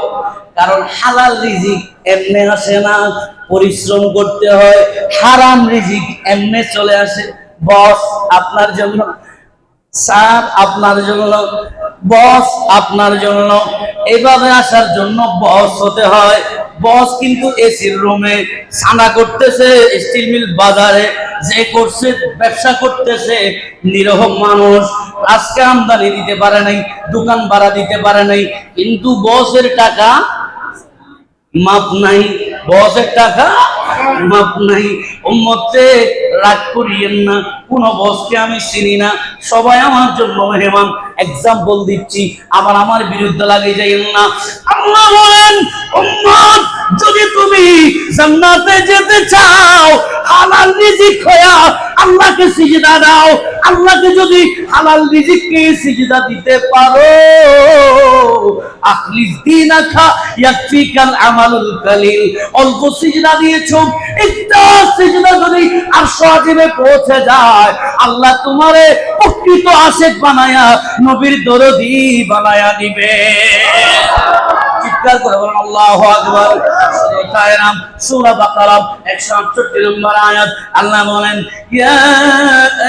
কারণ হালাল রিজিক এমনি আসে না, পরিশ্রম করতে হয়। হারাম রিজিক এমনি চলে আসে। বস আপনার জন্য, স্যার আপনার জন্য, বস আপনার জন্য, এইভাবে আসার জন্য বস হতে হয়। বস কিন্তু এসির রুমে সানা করতেছে, স্টিল মিল বাজারে যে করছে, ব্যবসা করতেছে, নিরহ মানুষ আজকে আমদানি দিতে পারে নাই, দোকান ভাড়া দিতে পারে নাই, কিন্তু বসের টাকা মাপ নাই, বসের টাকা মাপ নাই। উম্মতে, রাগ করিয়েন না, কোন বসকে আমি চিনি না, সবাই আমার জন্য মেহমান। এক্সাম্পল দিচ্ছি, আবার আমার বিরুদ্ধে লাগিয়ে যাইয়েন না। আল্লাহ বলেন উম্মত, যদি তুমি জান্নাতে যেতে চাও, হালাল রিজিক হয়া আল্লাহকে সিজদা দাও। আল্লাহকে যদি হালাল রিজিককে সিজদা দিতে পারো, আখলিস দীনাকা ইয়াকফিকাল আমালুল কালিল। অল্প সিজদা দিয়েছো, একটা সিজদা যদি আরশ আজিমে পৌঁছে যায়, আল্লাহ তোমারে প্রকৃত আশিক বানায়া নবীর দরদি বানায়া দিবে। চিৎকার করে বলেন আল্লাহু আকবার। সূরা বাকারা 168 নম্বর আয়াত। আল্লাহ বলেন ইয়া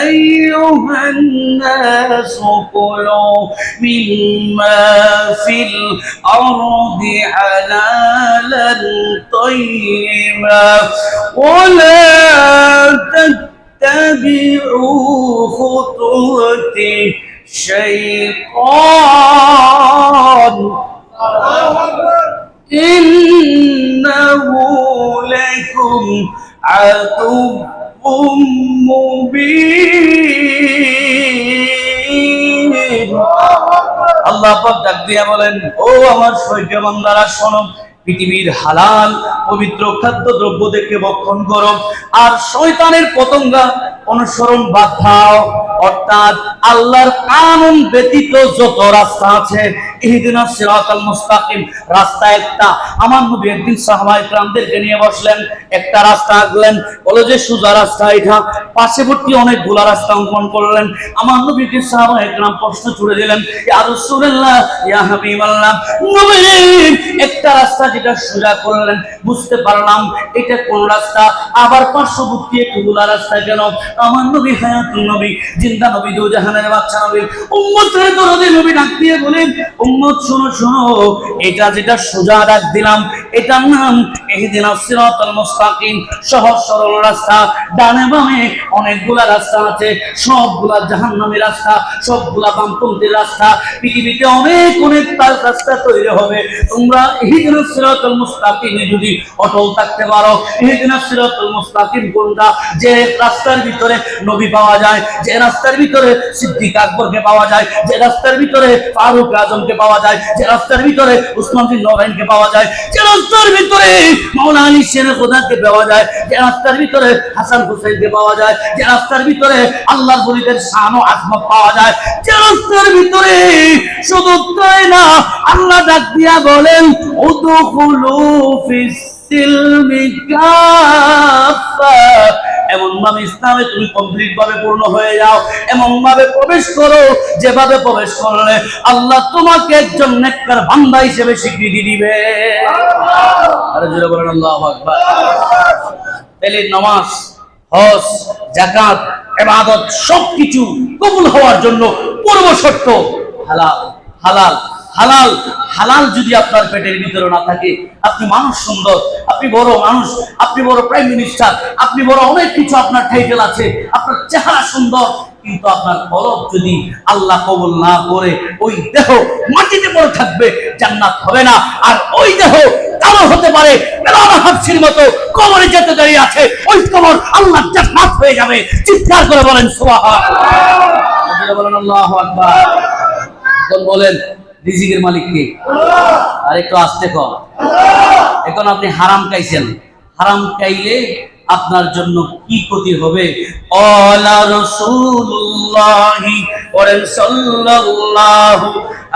আইয়ুহান নাসু কুলু মিম্মা ফিল আরদি হালালান তাইয়্যিবা ওয়া লা তাত্তাবিউ খুতুওয়াতি শাইতান ইন্নাহু লাকুম আদুউম মুবিন। আল্লাহ পাক ডাক দিয়া বলেন, ও আমার সৈন্য বান্দারা শোনো, পৃথিবীর হালাল পবিত্র খাদ্য দ্রব্য থেকে ভক্ষণ করো, আর শয়তানের পতঙ্গা অনুসরণ বাদ দাও। অর্থাৎ আল্লাহর কানুন ব্যতীত যত রাস্তা আছে, ইহদিনাস সিরাতাল মুস্তাকিম, রাস্তা একটা। আমার নবী একদিন সাহাবায়ে কেরামদেরকে নিয়ে বসলেন, একটা রাস্তা আঁকলেন, বলে যে সোজা রাস্তা এটা, পার্শ্ববর্তী অনেকগুলা রাস্তা অঙ্কন করলেন। আমার নবীকে সাহাবায়ে কেরাম প্রশ্ন ছুড়ে দিলেন, ইয়া রাসূলুল্লাহ, ইয়া হাবিবাল্লাহ, নবী একটা রাস্তা যেটা সোজা করলেন, বুঝতে পারলাম এটা কোন রাস্তা, আবার পার্শ্ববর্তী একগুলা রাস্তা কেন? আমার নবী হায়াতুন নবী, জিন্দা নবী, দু জাহানের বাদশা নবী, উম্মতের দরদি নবী ডাক দিয়ে বলেন, উম্মত শোনো শোনো, এটা যেটা সোজা ডাক দিলাম, এটার নাম ইহদিনাস সিরাতাল মুস্তাকিম, সহজ সরল রাস্তা। ডানে বামে অনেকগুলা রাস্তা আছে, সবগুলা জাহান্নামী রাস্তা, সবগুলা বামপন্থী রাস্তা। পৃথিবীতে অনেক অনেক রাস্তা তৈরি হবে, তোমরা ইহদিনাস সিরাতাল মুস্তাকিমে যদি অটল থাকতে পারো। ইহদিনাস সিরাতাল মুস্তাকিম কোনটা? যে রাস্তার ভিতরে নবী পাওয়া যায়, যে রাস্তার ভিতরে সিদ্দিক আকবরকে পাওয়া যায়, যে রাস্তার ভিতরে ফারুক আজমকে পাওয়া যায়, যে রাস্তার ভিতরে উসমান বিন নওরাইনকে পাওয়া যায়, যে রাস্তার ভিতরে মাওলানা আলী শেরে খোদাকে পাওয়া যায়, যে রাস্তার ভিতরে হাসান হুসাইনকে পাওয়া যায়, যে রাস্তার ভিতরে আল্লাহর ওলিদের শান ও আজমত পাওয়া যায়, যে রাস্তার ভিতরে শুধু তাই না, আল্লাহ ডাক দিয়া বলেন উদখুলু ফিস সিলমি কাফা, এমন ভাবে ইসলামে তুমি কমপ্লিট ভাবে পূর্ণ হয়ে যাও, এমন ভাবে প্রবেশ করো যেভাবে প্রবেশ করলে আল্লাহ তোমাকে একজন নেককার বান্দা হিসেবে স্বীকৃতি দিবে। আরে জোরে বলেন আল্লাহু আকবার। তাহলে নামাজ, হজ, যাকাত, ইবাদত সবকিছু কবুল হওয়ার জন্য পূর্ব শর্ত হালাল। হালাল হালাল হালাল যদি আপনার পেটের ভিতরে না থাকে, আপনি মানুষ সুন্দর, আপনি বড় মানুষ, আপনি বড় প্রাইম মিনিস্টার, আপনি বড় অনেক কিছু, আপনার টাইটেল আছে, আপনার চেহারা সুন্দর, কিন্তু আপনার কলব যদি আল্লাহ কবুল না করে ওই দেহ মাটিতে পড়ে থাকবে, জান্নাত হবে না। আর ওই দেহ কালো হতে পারে, বেলাল হাফসির মতো কবরে যেতে দাঁড়িয়ে আছে, ওই কবর আল্লাহ জান্নাত হয়ে যাবে। চিৎকার করে বলেন সুবহানাল্লাহ, বলেন আল্লাহু আকবার। এখন বলেন রিজিকের মালিক কে? আর একটু আস্তে কর। এখন আপনি হারাম খাইছেন, হারাম খাইলে আপনার জন্য কি ক্ষতি হবে? আলা রাসূলুল্লাহ সাল্লাল্লাহু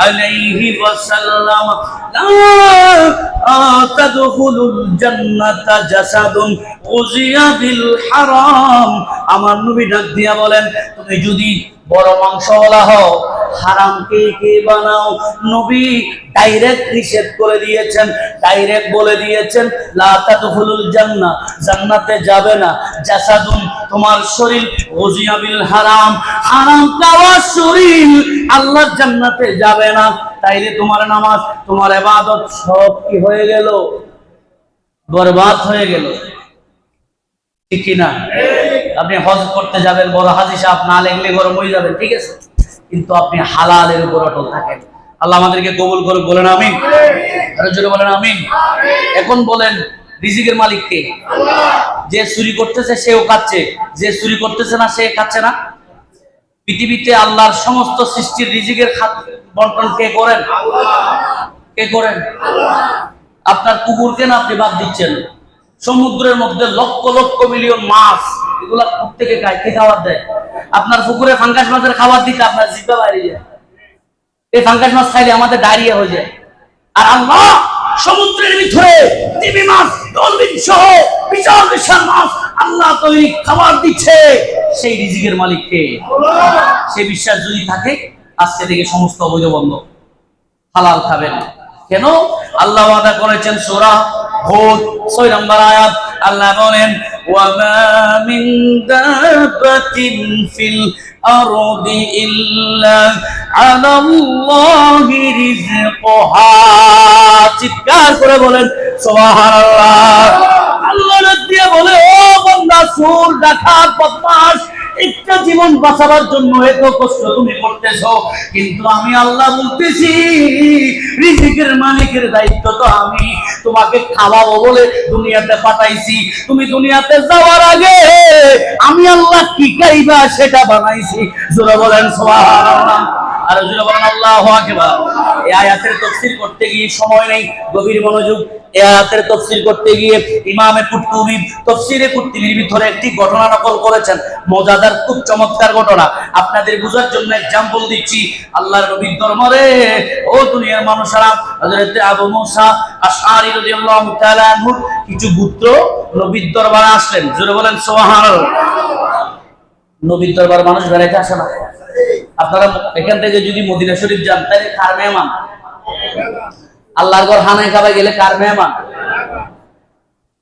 আলাইহি ওয়াসাল্লাম লা তাদখুলুল জান্নাতা জাসাদুন উযিয়া বিল হারাম। আমার নবী ডাক দিয়া বলেন, তুমি যদি বড় মাংসওয়ালা হও, হারামকে কে বানাও? নবী ডাইরেক্ট নিষেধ করে দিয়েছেন, ডাইরেক্ট বলে দিয়েছেন লা তাদখুলুল জান্নাহ, জান্নাতে যাবে না, জাসাদুন তোমার শরীর, উযিয়া বিল হারাম হারাম খাওয়া শরীর আল্লাহর জান্নাতে যাবে না। তাইলে তোমার নামাজ, তোমার ইবাদত সব কি হয়ে গেল? বরবাদ হয়ে গেল, ঠিক কি না? আপনি হজ করতে যাবেন, বড় হাজী সাহেব না লেগলে গরম হয়ে যাবেন, ঠিক আছে, কিন্তু আপনি হালালের উপর অটল থাকেন। আল্লাহ আমাদেরকে কবুল করুক, বলেন আমিন। আরো জোরে বলেন আমিন। এখন বলেন রিজিকের মালিক কে? যে চুরি করতেছে সেও খাচ্ছে, যে চুরি করতেছে না সে খাচ্ছে না। পৃথিবীতে আল্লাহর সমস্ত সৃষ্টির রিজিকের বন্টন কে করেন? কে করেন? আপনার কুকুরকে না আপনি বাদ দিচ্ছেন, সমুদ্রের মধ্যে লক্ষ লক্ষ মিলিয়ন মাছ, এগুলা প্রত্যেকে খায়, কে খাবার দেয়? আপনার পুকুরে ফাঙ্গাস মাছের খাবার দিতে আপনার জিহ্বা বাইরে যায়, এই ফাঙ্গাস মাছ খাইলে আমাদের ডায়রিয়া হয়ে যায়। আর আল্লাহ সমুদ্রের ভিতরে তিমি মাছ, ডলফিন সহ বিশাল বিশাল মাছ আল্লাহ তৈরি খাবার দিচ্ছে, সেই রিজিকের মালিক কে? সেই বিশ্বাস যদি থাকে, আজকে থেকে সমস্ত অবৈধ বন্ধ, হালাল খাবেন। কেন? আল্লাহ ওয়াদা করেছেন, সূরা হুদ 6 নম্বর আয়াত, আল্লাহ বলেন ওয়া মা মিন দাব্বাতিন ফিল আরদি ইল্লা আলাল্লাহি রিজকুহা। চিৎকার করে বলেন সুবহানাল্লাহ। আল্লাহ দিয়ে বলে, ও বান্দা, চোর, ডাকাত, বদমাশ, একটা জীবন বাঁচাবার জন্য এত কষ্ট তুমি করতেছো, কিন্তু আমি আল্লাহ বলতেছি রিজিকের মালিকের দায়িত্ব তো আমি। তোমাকে খাওয়াবো বলে দুনিয়াতে পাঠাইছি, তুমি দুনিয়াতে যাওয়ার আগে আমি আল্লাহ কি খাইবা সেটা বানাইছি। জোরে বলেন সুবহানাল্লাহ, আর জোরে বলেন আল্লাহু আকবার। এই আয়াতের তাফসীর করতে গিয়ে সময় নেই, গভীর মনোযোগ। এই আয়াতের তাফসীর করতে গিয়ে ইমামে কুরতুবী তাফসীরে কুরতুবীর ভিতরে একটি ঘটনা নকল করেছেন, মজাদার, খুব চমৎকার ঘটনা। আপনাদের বোঝার জন্য एग्जांपल দিচ্ছি। আল্লাহর নবীর দরবারে ও দুনিয়ার মানুষেরা, হযরত আবু মুসা আশআরী রাদিয়াল্লাহু তাআলা আনহু কিছু পুত্র নবীর দরবারে আসলেন। জোরে বলেন সুবহানাল্লাহ। নবীর দরবার মানুষ বেড়াইতে আসে না। আপনারা এখান থেকে যদি মদিনা শরীফ যান, তাহলে কার মেহমান? আল্লাহর ঘর খানায় খাওয়া গেলে কার মেহমান?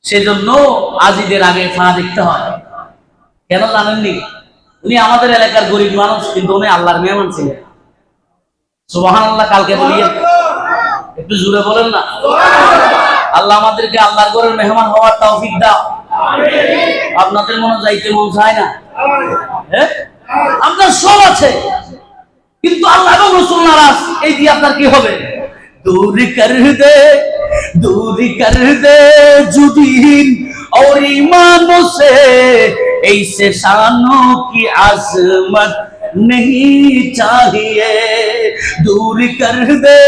সেজন্য আজিদের আগে ফা দেখতে হয়। কেন জানেননি? উনি আমাদের এলাকার গরিব মানুষ, কিন্তু উনি আল্লাহর মেহমান ছিলেন। সুবহানাল্লাহ। কালকে বলিয়ে একটু জোরে বলেন না। আল্লাহ আমাদেরকে আল্লাহর ঘরের মেহমান হওয়ার তৌফিক দাও। আপনাদের মনে যাইতে মন চায় না? হ্যাঁ, আপনার সব আছে, কিন্তু আল্লাহ এবং রাসূল নারাজ, এই দিয়ে আপনার কি হবে? दूर कर दे जुदीन और ईमानों से, ऐसे शानों की आजमत नहीं चाहिए। दूर कर दे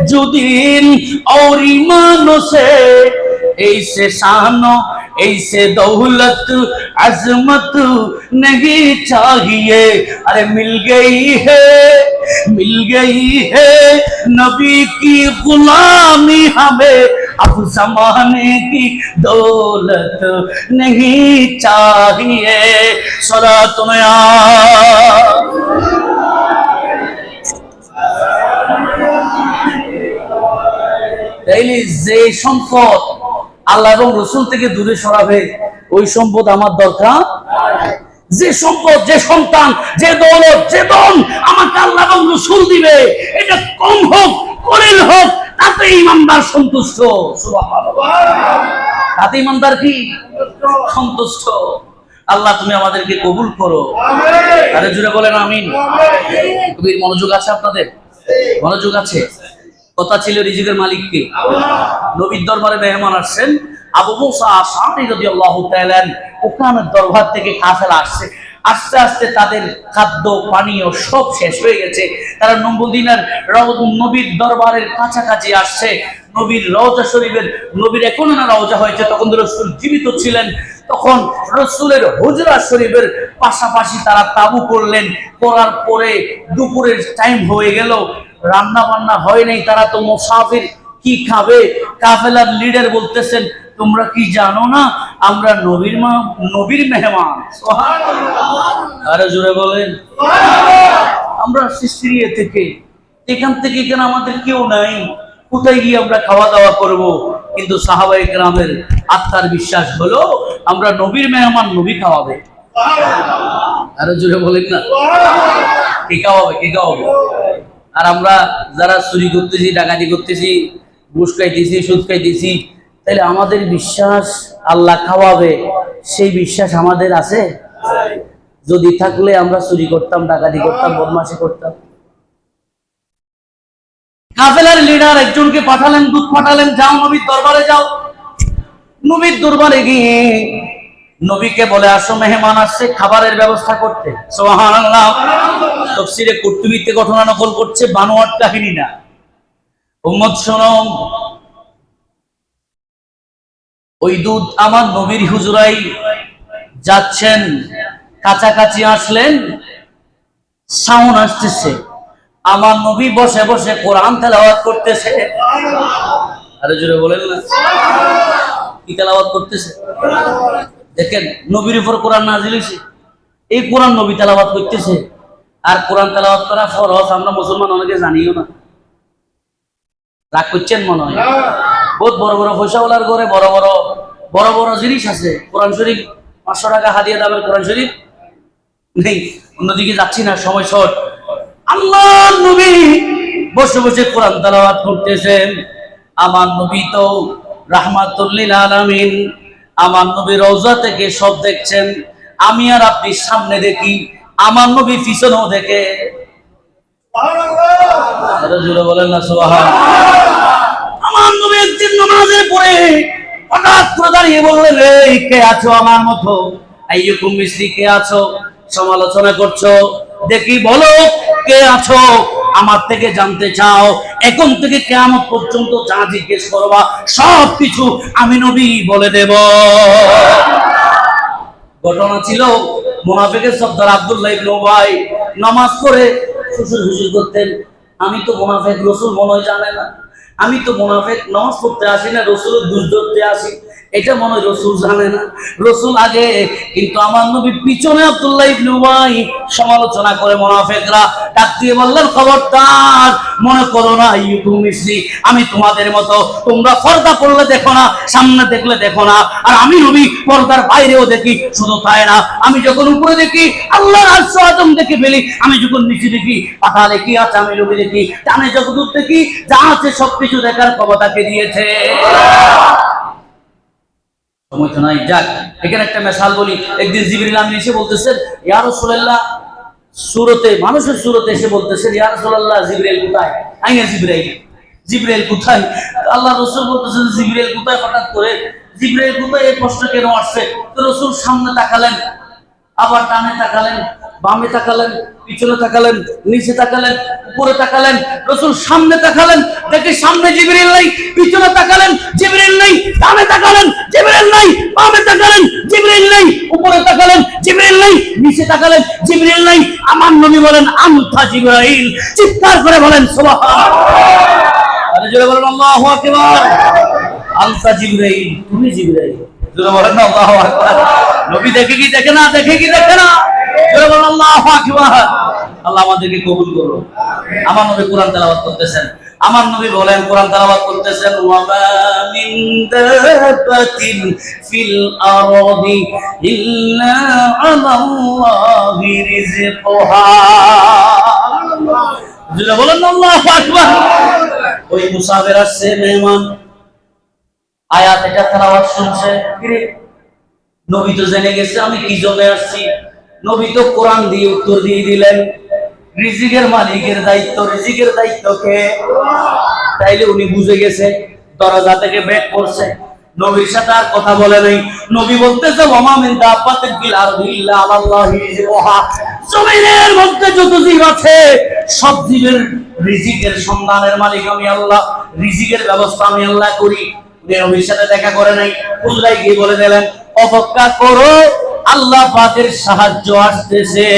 जो दिन और ईमानों से, ऐसे शानो ऐसे दौलत अजमत नहीं चाहिए। अरे मिल गई है नबी की गुलामी हमें, अब जमाने की दौलत नहीं चाहिए। सलातुनया তাইলে যে সম্পদ আল্লাহ এবং রসুল থেকে দূরে সরাবে ওই সম্পদ আমার দরকার। যে সম্পদ, যে সন্তান, যে দৌলত, যে ধন আমাকে আল্লাহ এবং রসুল দিবে, এটা কম হোক কলিল হোক, তাতে ইমানদার সন্তুষ্ট। সুবহানাল্লাহ, তাতে ইমানদার কি সন্তুষ্ট। আল্লাহ তুমি আমাদেরকে কবুল করো। আরে জুড়ে বলেন আমিন। কবির মনোযোগ আছে আপনাদের? মনোযোগ আছে? কথা ছিল রিজিকের মালিক কে? নবীর দরবারে মেহমান আসছেন, আবু মুসা আশআরী রাদিয়াল্লাহু তাআলা ওখানের দরবার থেকে কাফেলা আসছে। আস্তে আস্তে তাদের খাদ্য পানীয় সব শেষ হয়ে গেছে। তারা মদিনার নবীর দরবারের কাছাকাছি আসছে। নবীর রওজা শরীফের, নবীর এখন না রওজা হয়েছে, তখন রাসূল জীবিত ছিলেন। তখন রাসূলের হুজরা শরীফের পাশাপাশি তারা তাবু করলেন। করার পরে দুপুরের টাইম হয়ে গেল, রান্না বান্না হয় নাই। তারা তো মুসাফির, কি খাবে? কাফেলার লিডার বলতেছেন, তোমরা কি জানো না আমরা নবীর মেহমান? আরে জোরে বলেন। আমরা সিরিয়া থেকে, এখান থেকে এখানে আমাদের কেউ নাই, কোথায় গিয়ে আমরা খাওয়া দাওয়া করব? কিন্তু সাহাবায়ে কেরামের আত্মার বিশ্বাস হলো আমরা নবীর মেহমান, নবী খাওয়াবে। আরে জোরে বলেন না, কে খাওয়াবে? কে খাওয়াবে? আর আমরা যারা চুরি করতেছি, ডাকাতি করতেছি, ঘুষ খাইতেছি, সুদ খাইতেছি, তাহলে আমাদের বিশ্বাস আল্লাহ খাওয়াবে, সেই বিশ্বাস আমাদের আছে? যদি থাকলে আমরা চুরি করতাম, ডাকাতি করতাম, বদমাশি করতাম। কাফেলার লিডার একজনকে পাঠালেন, দূত পাঠালেন, যাও নবীর দরবারে যাও। নবীর দরবারে গিয়ে নবীকে বলে আসো মেহমান আসছে, খাবারের ব্যবস্থা করতে। সুবহানাল্লাহ। তাফসীরে কুরতুবীতে ঘটনা নকল করছে, বানোয়াট কাহিনী না। উম্মত শোনো, ওই দূত আমার নবীর হুজুরাই যাচ্ছেন, কাছাকাছি আসলেন, সাউন্ড আসতেছে, আমার নবী বসে বসে কোরআন তেলাওয়াত করতেছে। আরে জোরে বলেন না, কি তেলাওয়াত করতেছে? দেখেন, নবীর উপর কোরআন নাযিল হইছে, এই কোরআন নবী তেলাওয়াত করতেছে। আর কোরআন তেলাওয়াত করা ফরজ আমরা মুসলমান অনেকে জানিও না। রাগ করছেন মনে হয়? বহুত বড় বড় পয়সাওয়ালার ঘরে বড় বড় জিনিস আছে। কোরআন শরীফ 500 টাকা হাদিয়া দামের কোরআন শরীফ নেই। অন্যদিকে যাচ্ছি না, সময় শর্ট। আল্লাহর নবী বসে বসে কোরআন তেলাওয়াত করতেছেন। আমার নবী তো রাহমাতুল লিল আলামিন, আমার নবী রওজা থেকে সব দেখছেন। আমি আর আপনি সামনে দেখি, আমার নবী পিছনেও দেখে। সুবহানাল্লাহ বলেন না সুবহানাল্লাহ। আমার নবী একদিন নামাজের পরে হঠাৎ করে দাঁড়িয়ে বললেন, এই কে আছো আমার মতো? আইয়ুকুম মিসলি, কে আছো? সমালোচনা করছো, দেখি বলো কে আছো, আমার থেকে জানতে চাও। এখন থেকে কিয়ামত পর্যন্ত যা জিজ্ঞেস করবা সবকিছু আমি নবী বলে দেব। ঘটনা ছিল, মুনাফিকের সর্দার আব্দুল্লাহ ইবনে উবাই নামাজ পড়ে হুজুর করতেন। আমি তো মুনাফিক, রাসূল মনে হয় জানে না। আমি তো মুনাফিক, নামাজ পড়তে আসি না, রাসূলের দুষ ধরতে আসি, এটা মনে হয় রাসূল জানে না। রাসূল আগে, কিন্তু আমার নবী পিছনে। আব্দুল্লাহ ইবনে উবাই সমালোচনা করে মুনাফিকরা ডাক দিয়ে বললেন, খবরদার, মনে করো না আইয়ুকুম মিসলি, আমি তোমাদের মতো। তোমরা পর্দা করলে দেখো না, সামনে দেখলে দেখো না, আর আমি নবী পর্দার বাইরেও দেখি। শুধু তাই না, আমি যখন উপরে দেখি আল্লাহর আরশ আযম দেখে ফেলি, আমি যখন নিচে দেখি পাতালে কি আছে আমি নবী দেখি, ডানে যখন দেখি যা আছে সবকিছু দেখার ক্ষমতাকে দিয়েছে। সময় তো নাই, যাক এখানে একটা মিসাল বলি। একদিন জিবরিল আমিন এসে বলতেছেন, ইয়া রাসূলুল্লাহ, সূরতে, মানুষের সূরতে এসে বলতেছেন, ইয়া রাসূলুল্লাহ জিবরিল কোথায়? আইনা জিবরিল কোথায়? আল্লাহ রাসূল বলতেছেন, জিবরিল কোথায়? হঠাৎ করে জিবরিল কোথায় এই প্রশ্ন কেন আসছে? তো রাসূল সামনে তাকালেন, আবার ডানে তাকালেন, বামে তাকালেন, পিছনে তাকালেন, নিচে তাকালেন, উপরে তাকালেন, রাসূল সামনে তাকালেন, দেখে সামনে জিবরিল নাই, পিছনে তাকালেন জিবরিল নাই, ডানে তাকালেন জিবরিল নাই, বামে তাকালেন জিবরিল নাই, উপরে তাকালেন জিবরিল নাই, নিচে তাকালেন জিবরিল নাই। আমার নবী বলেন আনতা জিবরাইল, চিৎকার করে বলেন সুবহানাল্লাহ। আরে জোরে বলেন আল্লাহু আকবার। আনতা জিবরাইল, তুমি জিবরাইল। জোরে বলেন আল্লাহু আকবার। নবী দেখে কি দেখে না, দেখে কি দেখে না? জোরে বলেন আল্লাহু আকবার। আল্লাহ আমাদেরকে কবুল করুন। আমার নবী কোরআন তেলাওয়াত করতেছেন, আমার নবী বলেন কোরআন তেলাওয়াত করতেছেন, ওয়া মা মিন দাব্বাতিন ফিল আরদি ইল্লা আলাল্লাহি রিজকুহা। জোরে বলেন আল্লাহু আকবার। ওই মুসাফির আসছে, মেহমান, আয়াত এটা তেলাওয়াত শুনছে, নবী তো জেনে গেছে আমি কি জন্য আসছি। নবী তো কোরআন দিয়ে উত্তর দিয়ে দিলেন, রিজিকের মালিকের দায়িত্ব, রিজিকের দায়িত্ব কে? তাইলে উনি বুঝে গেছে, দরজা থেকে বের করছে, নবীর সাথে আর কথা বলে নাই। নবী বলতেছে ওয়া মা মিন দাব্বাতিন ফিল আরদি ইল্লা আলাল্লাহি রিজকুহা, জমিনের মধ্যে যত জীব আছে সব জীবের রিজিকের সন্ধানের মালিক আমি আল্লাহ, রিজিকের ব্যবস্থা আমি আল্লাহ করি। নবীর সাথে দেখা করে নাই, হুজরাই গিয়ে বলে দিলেন অপেক্ষা করো, আল্লাহ পাকের সাহায্য আসতেছে।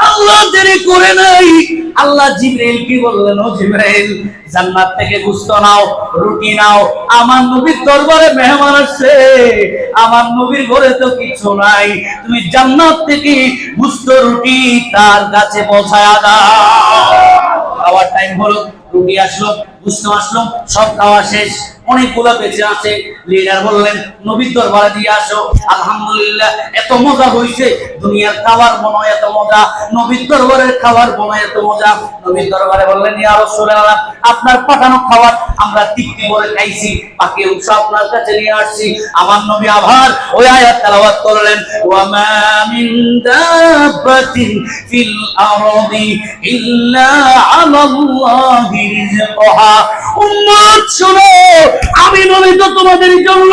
আল্লাহ দেরি করে নাই। আল্লাহ জিবরাইল কি বললেন, ও জিবরাইল জান্নাত থেকে গোশত নাও, রুটি নাও, আমার নবীর দরবারে মেহমান আসছে, আমার নবীর ঘরে তো কিছু নাই, তুমি জান্নাত থেকে গোশত রুটি তার কাছে পৌঁছায়া দাও। খাওয়ার টাইম হলো, রুটি আসলো, গোশত আসলো, সব খাওয়া শেষ, অনেকগুলো বেঁচে আছে। লিডার বললেন নবীর দরবারে দিয়ে আসো। আলহামদুলিল্লাহ, এত মজা হইছে, দুনিয়ার খাবার মনে হয় এত মজা, নবীর দরবারের খাবার মনে হয় এত মজা। নবীর দরবারে বললেন ইয়া রাসূলুল্লাহ, আপনার পাঠানো খাবার আমরা তৃপ্তি করে খাইছি, বাকি অংশ আপনার কাছে নিয়ে আসছি। আমার নবী আবার ওই আয়াত তেলাওয়াত করলেন, ওয়া মা মিন দাব্বাতিন ফিল আরদি ইল্লা আলাল্লাহি রিজকুহা। উম্মত শুনো, আমি নবী তো তোমাদের জন্য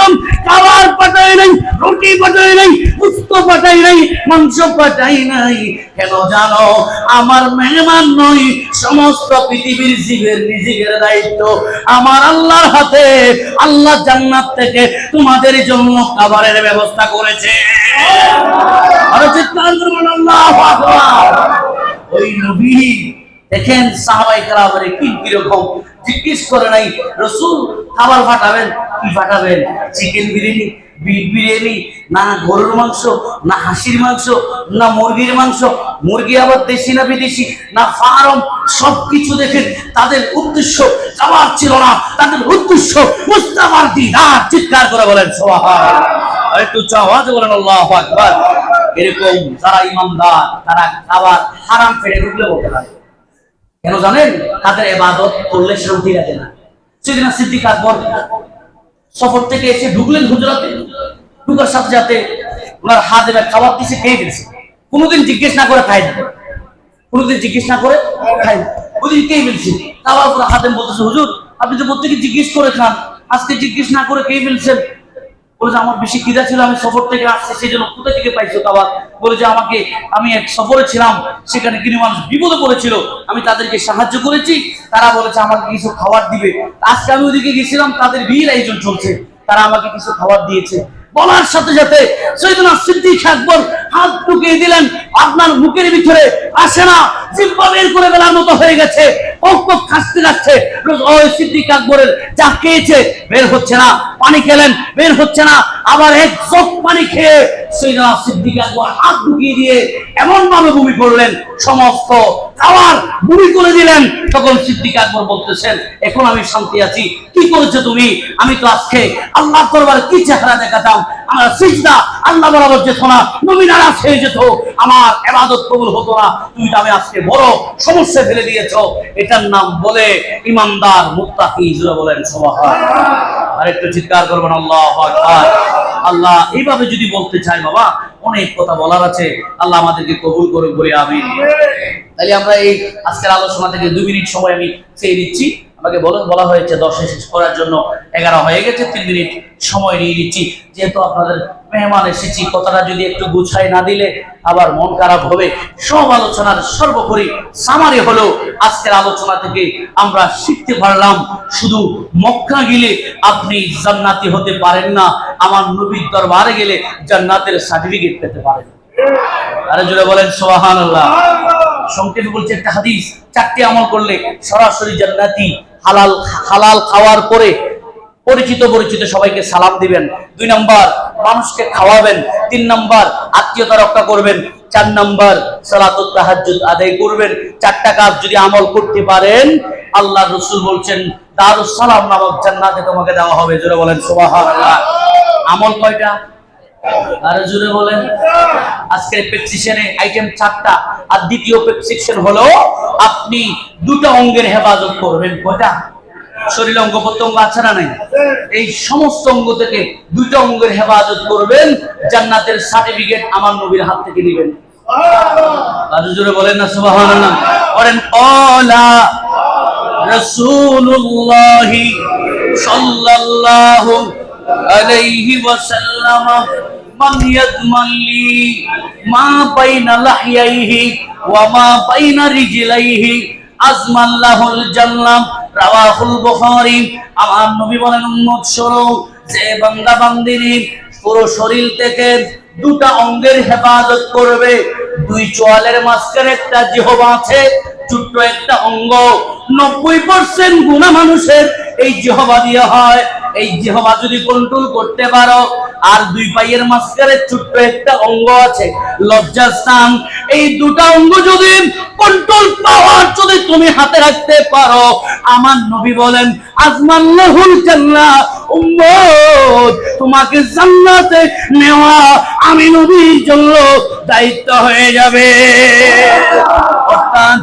খাবার পাঠাই নাই, রুটি পাঠাই নাই, গোশত পাঠাই নাই, মাংস পাঠাই নাই, কেন জানো? আমার মেহমান নই, সমস্ত পৃথিবীর জীবের রিজিকের দায়িত্ব আমার আল্লাহর হাতে। আল্লাহ জান্নাত থেকে তোমাদের জন্য খাবারের ব্যবস্থা করেছে। আর চিৎকার করুন আল্লাহু আকবার। ওই নবী দেখেন সাহাবায়ে কেরামের কি রকম জিজ্ঞেস করে নাই, রাসূল খাবার পাঠাবেন, কি পাঠাবেন? চিকেন বিরিয়ানি, বিফ বিরিয়ানি, না গরুর মাংস, না হাঁসির মাংস, না মুরগির মাংস, মুরগি আবার দেশি না বিদেশি, না ফার্ম, সবকিছু দেখেন তাদের উদ্দেশ্য খাবার ছিল না, তাদের উদ্দেশ্য মুস্তাফার দিদার। চিৎকার করে বলেন সুবহানাল্লাহ। একটু আওয়াজে বলেন আল্লাহু আকবার। এরকম যারা ইমানদার তারা খাবার হারাম ফেলে ঢুকলে বলতে পারে, কেন জানেন? তাদের ইবাদত করলে শান্তি লাগে না। সেদিন সিদ্দিক আকবর সফর থেকে এসে ঢুকলেন হুজরাতে, ঢুকার সাথে সাথে ওনার হাত এবার খাবার দিছে, খেয়ে ফেলছে। কোনোদিন জিজ্ঞেস না করে খায় না, কোনোদিন জিজ্ঞেস না করে খায় না, ওদিন খেয়ে ফেলছে। খাবার পরে হাতেম বলতেছে, হুজুর আপনি তো প্রত্যেকে জিজ্ঞেস করে খান, আজকে জিজ্ঞেস না করে খেয়ে ফেলছেন। বলে যে আমার বেশি খিদা ছিল, আমি সফর থেকে আসছি, সেই জন্য কোথা থেকে পাইছো খাবার? বলে যে আমি এক সফরে ছিলাম, সেখানে কিছু মানুষ বিপদে পড়েছিল, আমি তাদেরকে সাহায্য করেছি, তারা বলেছে আমাকে কিছু খাবার দিবে। আজকে আমি ওদিকে গেছিলাম, তাদের বিয়ের আয়োজন চলছে, তারা আমাকে কিছু খাবার দিয়েছে। বলার সাথে সাথে সাইয়েদনা সিদ্দিক আকবর হাত ঢুকিয়ে দিলেন, আপনার মুখের ভিতরে আসে না, জিহ্বা বের করে ফেলার মতো হয়ে গেছে, কক খাসতে যাচ্ছে। ওই সিদ্দিক আকবরের যা খেয়েছে বের হচ্ছে না, পানি খেলেন বের হচ্ছে না, আবার এক চোখ পানি খেয়ে সাইয়েদনা সিদ্দিক আকবর হাত ঢুকিয়ে দিয়ে এমন ভাবে বমি করলেন, সমস্ত খাবার বমি করে দিলেন। তখন সিদ্দিক আকবর বলতেছেন, এখন আমি শান্তি আছি। কি করেছো তুমি? আমি তো আজকে আল্লাহর দরবারে কি চেহারা দেখাতাম, আমার সিজদা আল্লাহ বরাবর যেত না, নবী নারাজ হয়ে যেত, আমার ইবাদত কবুল হতো না। তুমি তো আমি আজকে বড় সমস্যা ফেলে দিয়েছো। এটার নাম বলে ইমানদার মুত্তাকি। জোরে বলেন সুবহানাল্লাহ। আর একটু চিৎকার করবেন আল্লাহু আকবার। আল্লাহ এইভাবে যদি বলতে চাই বাবা, অনেক কথা বলার আছে। আল্লাহ আমাদেরকে কবুল করুক বলে আমিন। তাহলে আমরা এই আজকের আলোচনা থেকে 2 মিনিট সময় আমি চেয়ে নিচ্ছি। আমাকে বলা হয়েছে 10-এ শেষ করার জন্য, 11 হয়ে গেছে, 3 মিনিট সময় নিয়ে নিচ্ছি। যেহেতু আপনাদের মেহমান এসেছি, কথাটা যদি একটু গুছাই না দিলে আবার মন খারাপ হবে। সব আলোচনার সর্বোপরি সামারি হলো আজকের আলোচনা থেকে আমরা শিখতে পারলাম শুধু মক্কা গেলে আপনি জান্নাতি হতে পারেন না, আমার নবীর দরবারে গেলে জান্নাতের সার্টিফিকেট পেতে পারেন। আরে জোরে বলেন সুবহানাল্লাহ। সংক্ষেপে বলছে একটা হাদিস, 4টি আমল করলে সরাসরি জান্নাতি। হালাল খাওয়ার পরে পরিচিত সবাইকে সালাম দিবেন। 2 নাম্বার মানুষকে খাওয়াবেন। 3 নাম্বার আত্মীয়তা রক্ষা করবেন। 4 নাম্বার সালাতুত তাহাজ্জুদ আদায় করবেন। 4টা কাজ যদি আমল করতে পারেন, আল্লাহর রাসূল বলছেন দারুস সালাম নামক জান্নাতে তোমাকে দেওয়া হবে। জোরে বলেন সুবহানাল্লাহ। আমল কয়টা? আর জোরে বলেন। আজকের প্রেসক্রিপশনে আইটেম 4টা, আর দ্বিতীয় প্রেসক্রিপশন হলো আপনি 2টা অঙ্গের হেফাজত করবেন। কয়টা? শরীর অঙ্গ প্রত্যঙ্গ আছে না নাই? এই সমস্ত অঙ্গ থেকে 2টা অঙ্গের হেফাজত করবেন, জান্নাতের সার্টিফিকেট আমার নবীর হাত থেকে নেবেন। আর জোরে বলেন না সুবহানাল্লাহ। বলেন ক্বালা রাসূলুল্লাহি সাল্লাল্লাহু আলাইহি ওয়াসাল্লাম মান ইয়াদমাল্লি মা বাইনা লাহইয়াইহি ওয়া মা বাইনা রিজলাইহি আজমাল্লাহুল জান্নাহ। রাওয়াহুল বুখারী। আমার নবী বলেন উম্মত শোনো, যে বান্দা বান্দিনী পুরো শরীর থেকে 2টা অঙ্গের হেফাজত করবে, 2 চোয়ালের মাঝখানে একটা জিহবা আছে, ছোট্ট একটা অঙ্গ। 90% গুনাহ মানুষের এই জিহবা দিয়ে হয়। এই জিহবা যদি কন্ট্রোল করতে পারো, আর 2 পায়ের মাঝখানে ছোট্ট একটা অঙ্গ আছে লজ্জাস্থান, এই 2টা অঙ্গ যদি কন্ট্রোল পাওয়ার যদি তুমি হাতে রাখতে পারো, আমার নবী বলেন আজমাল্লাহুল জান্নাহ। উম্মত তোমাকে জান্নাতে নেওয়া আমি নবীর জন্য দায়িত্ব হয়ে যাবে। অর্থাৎ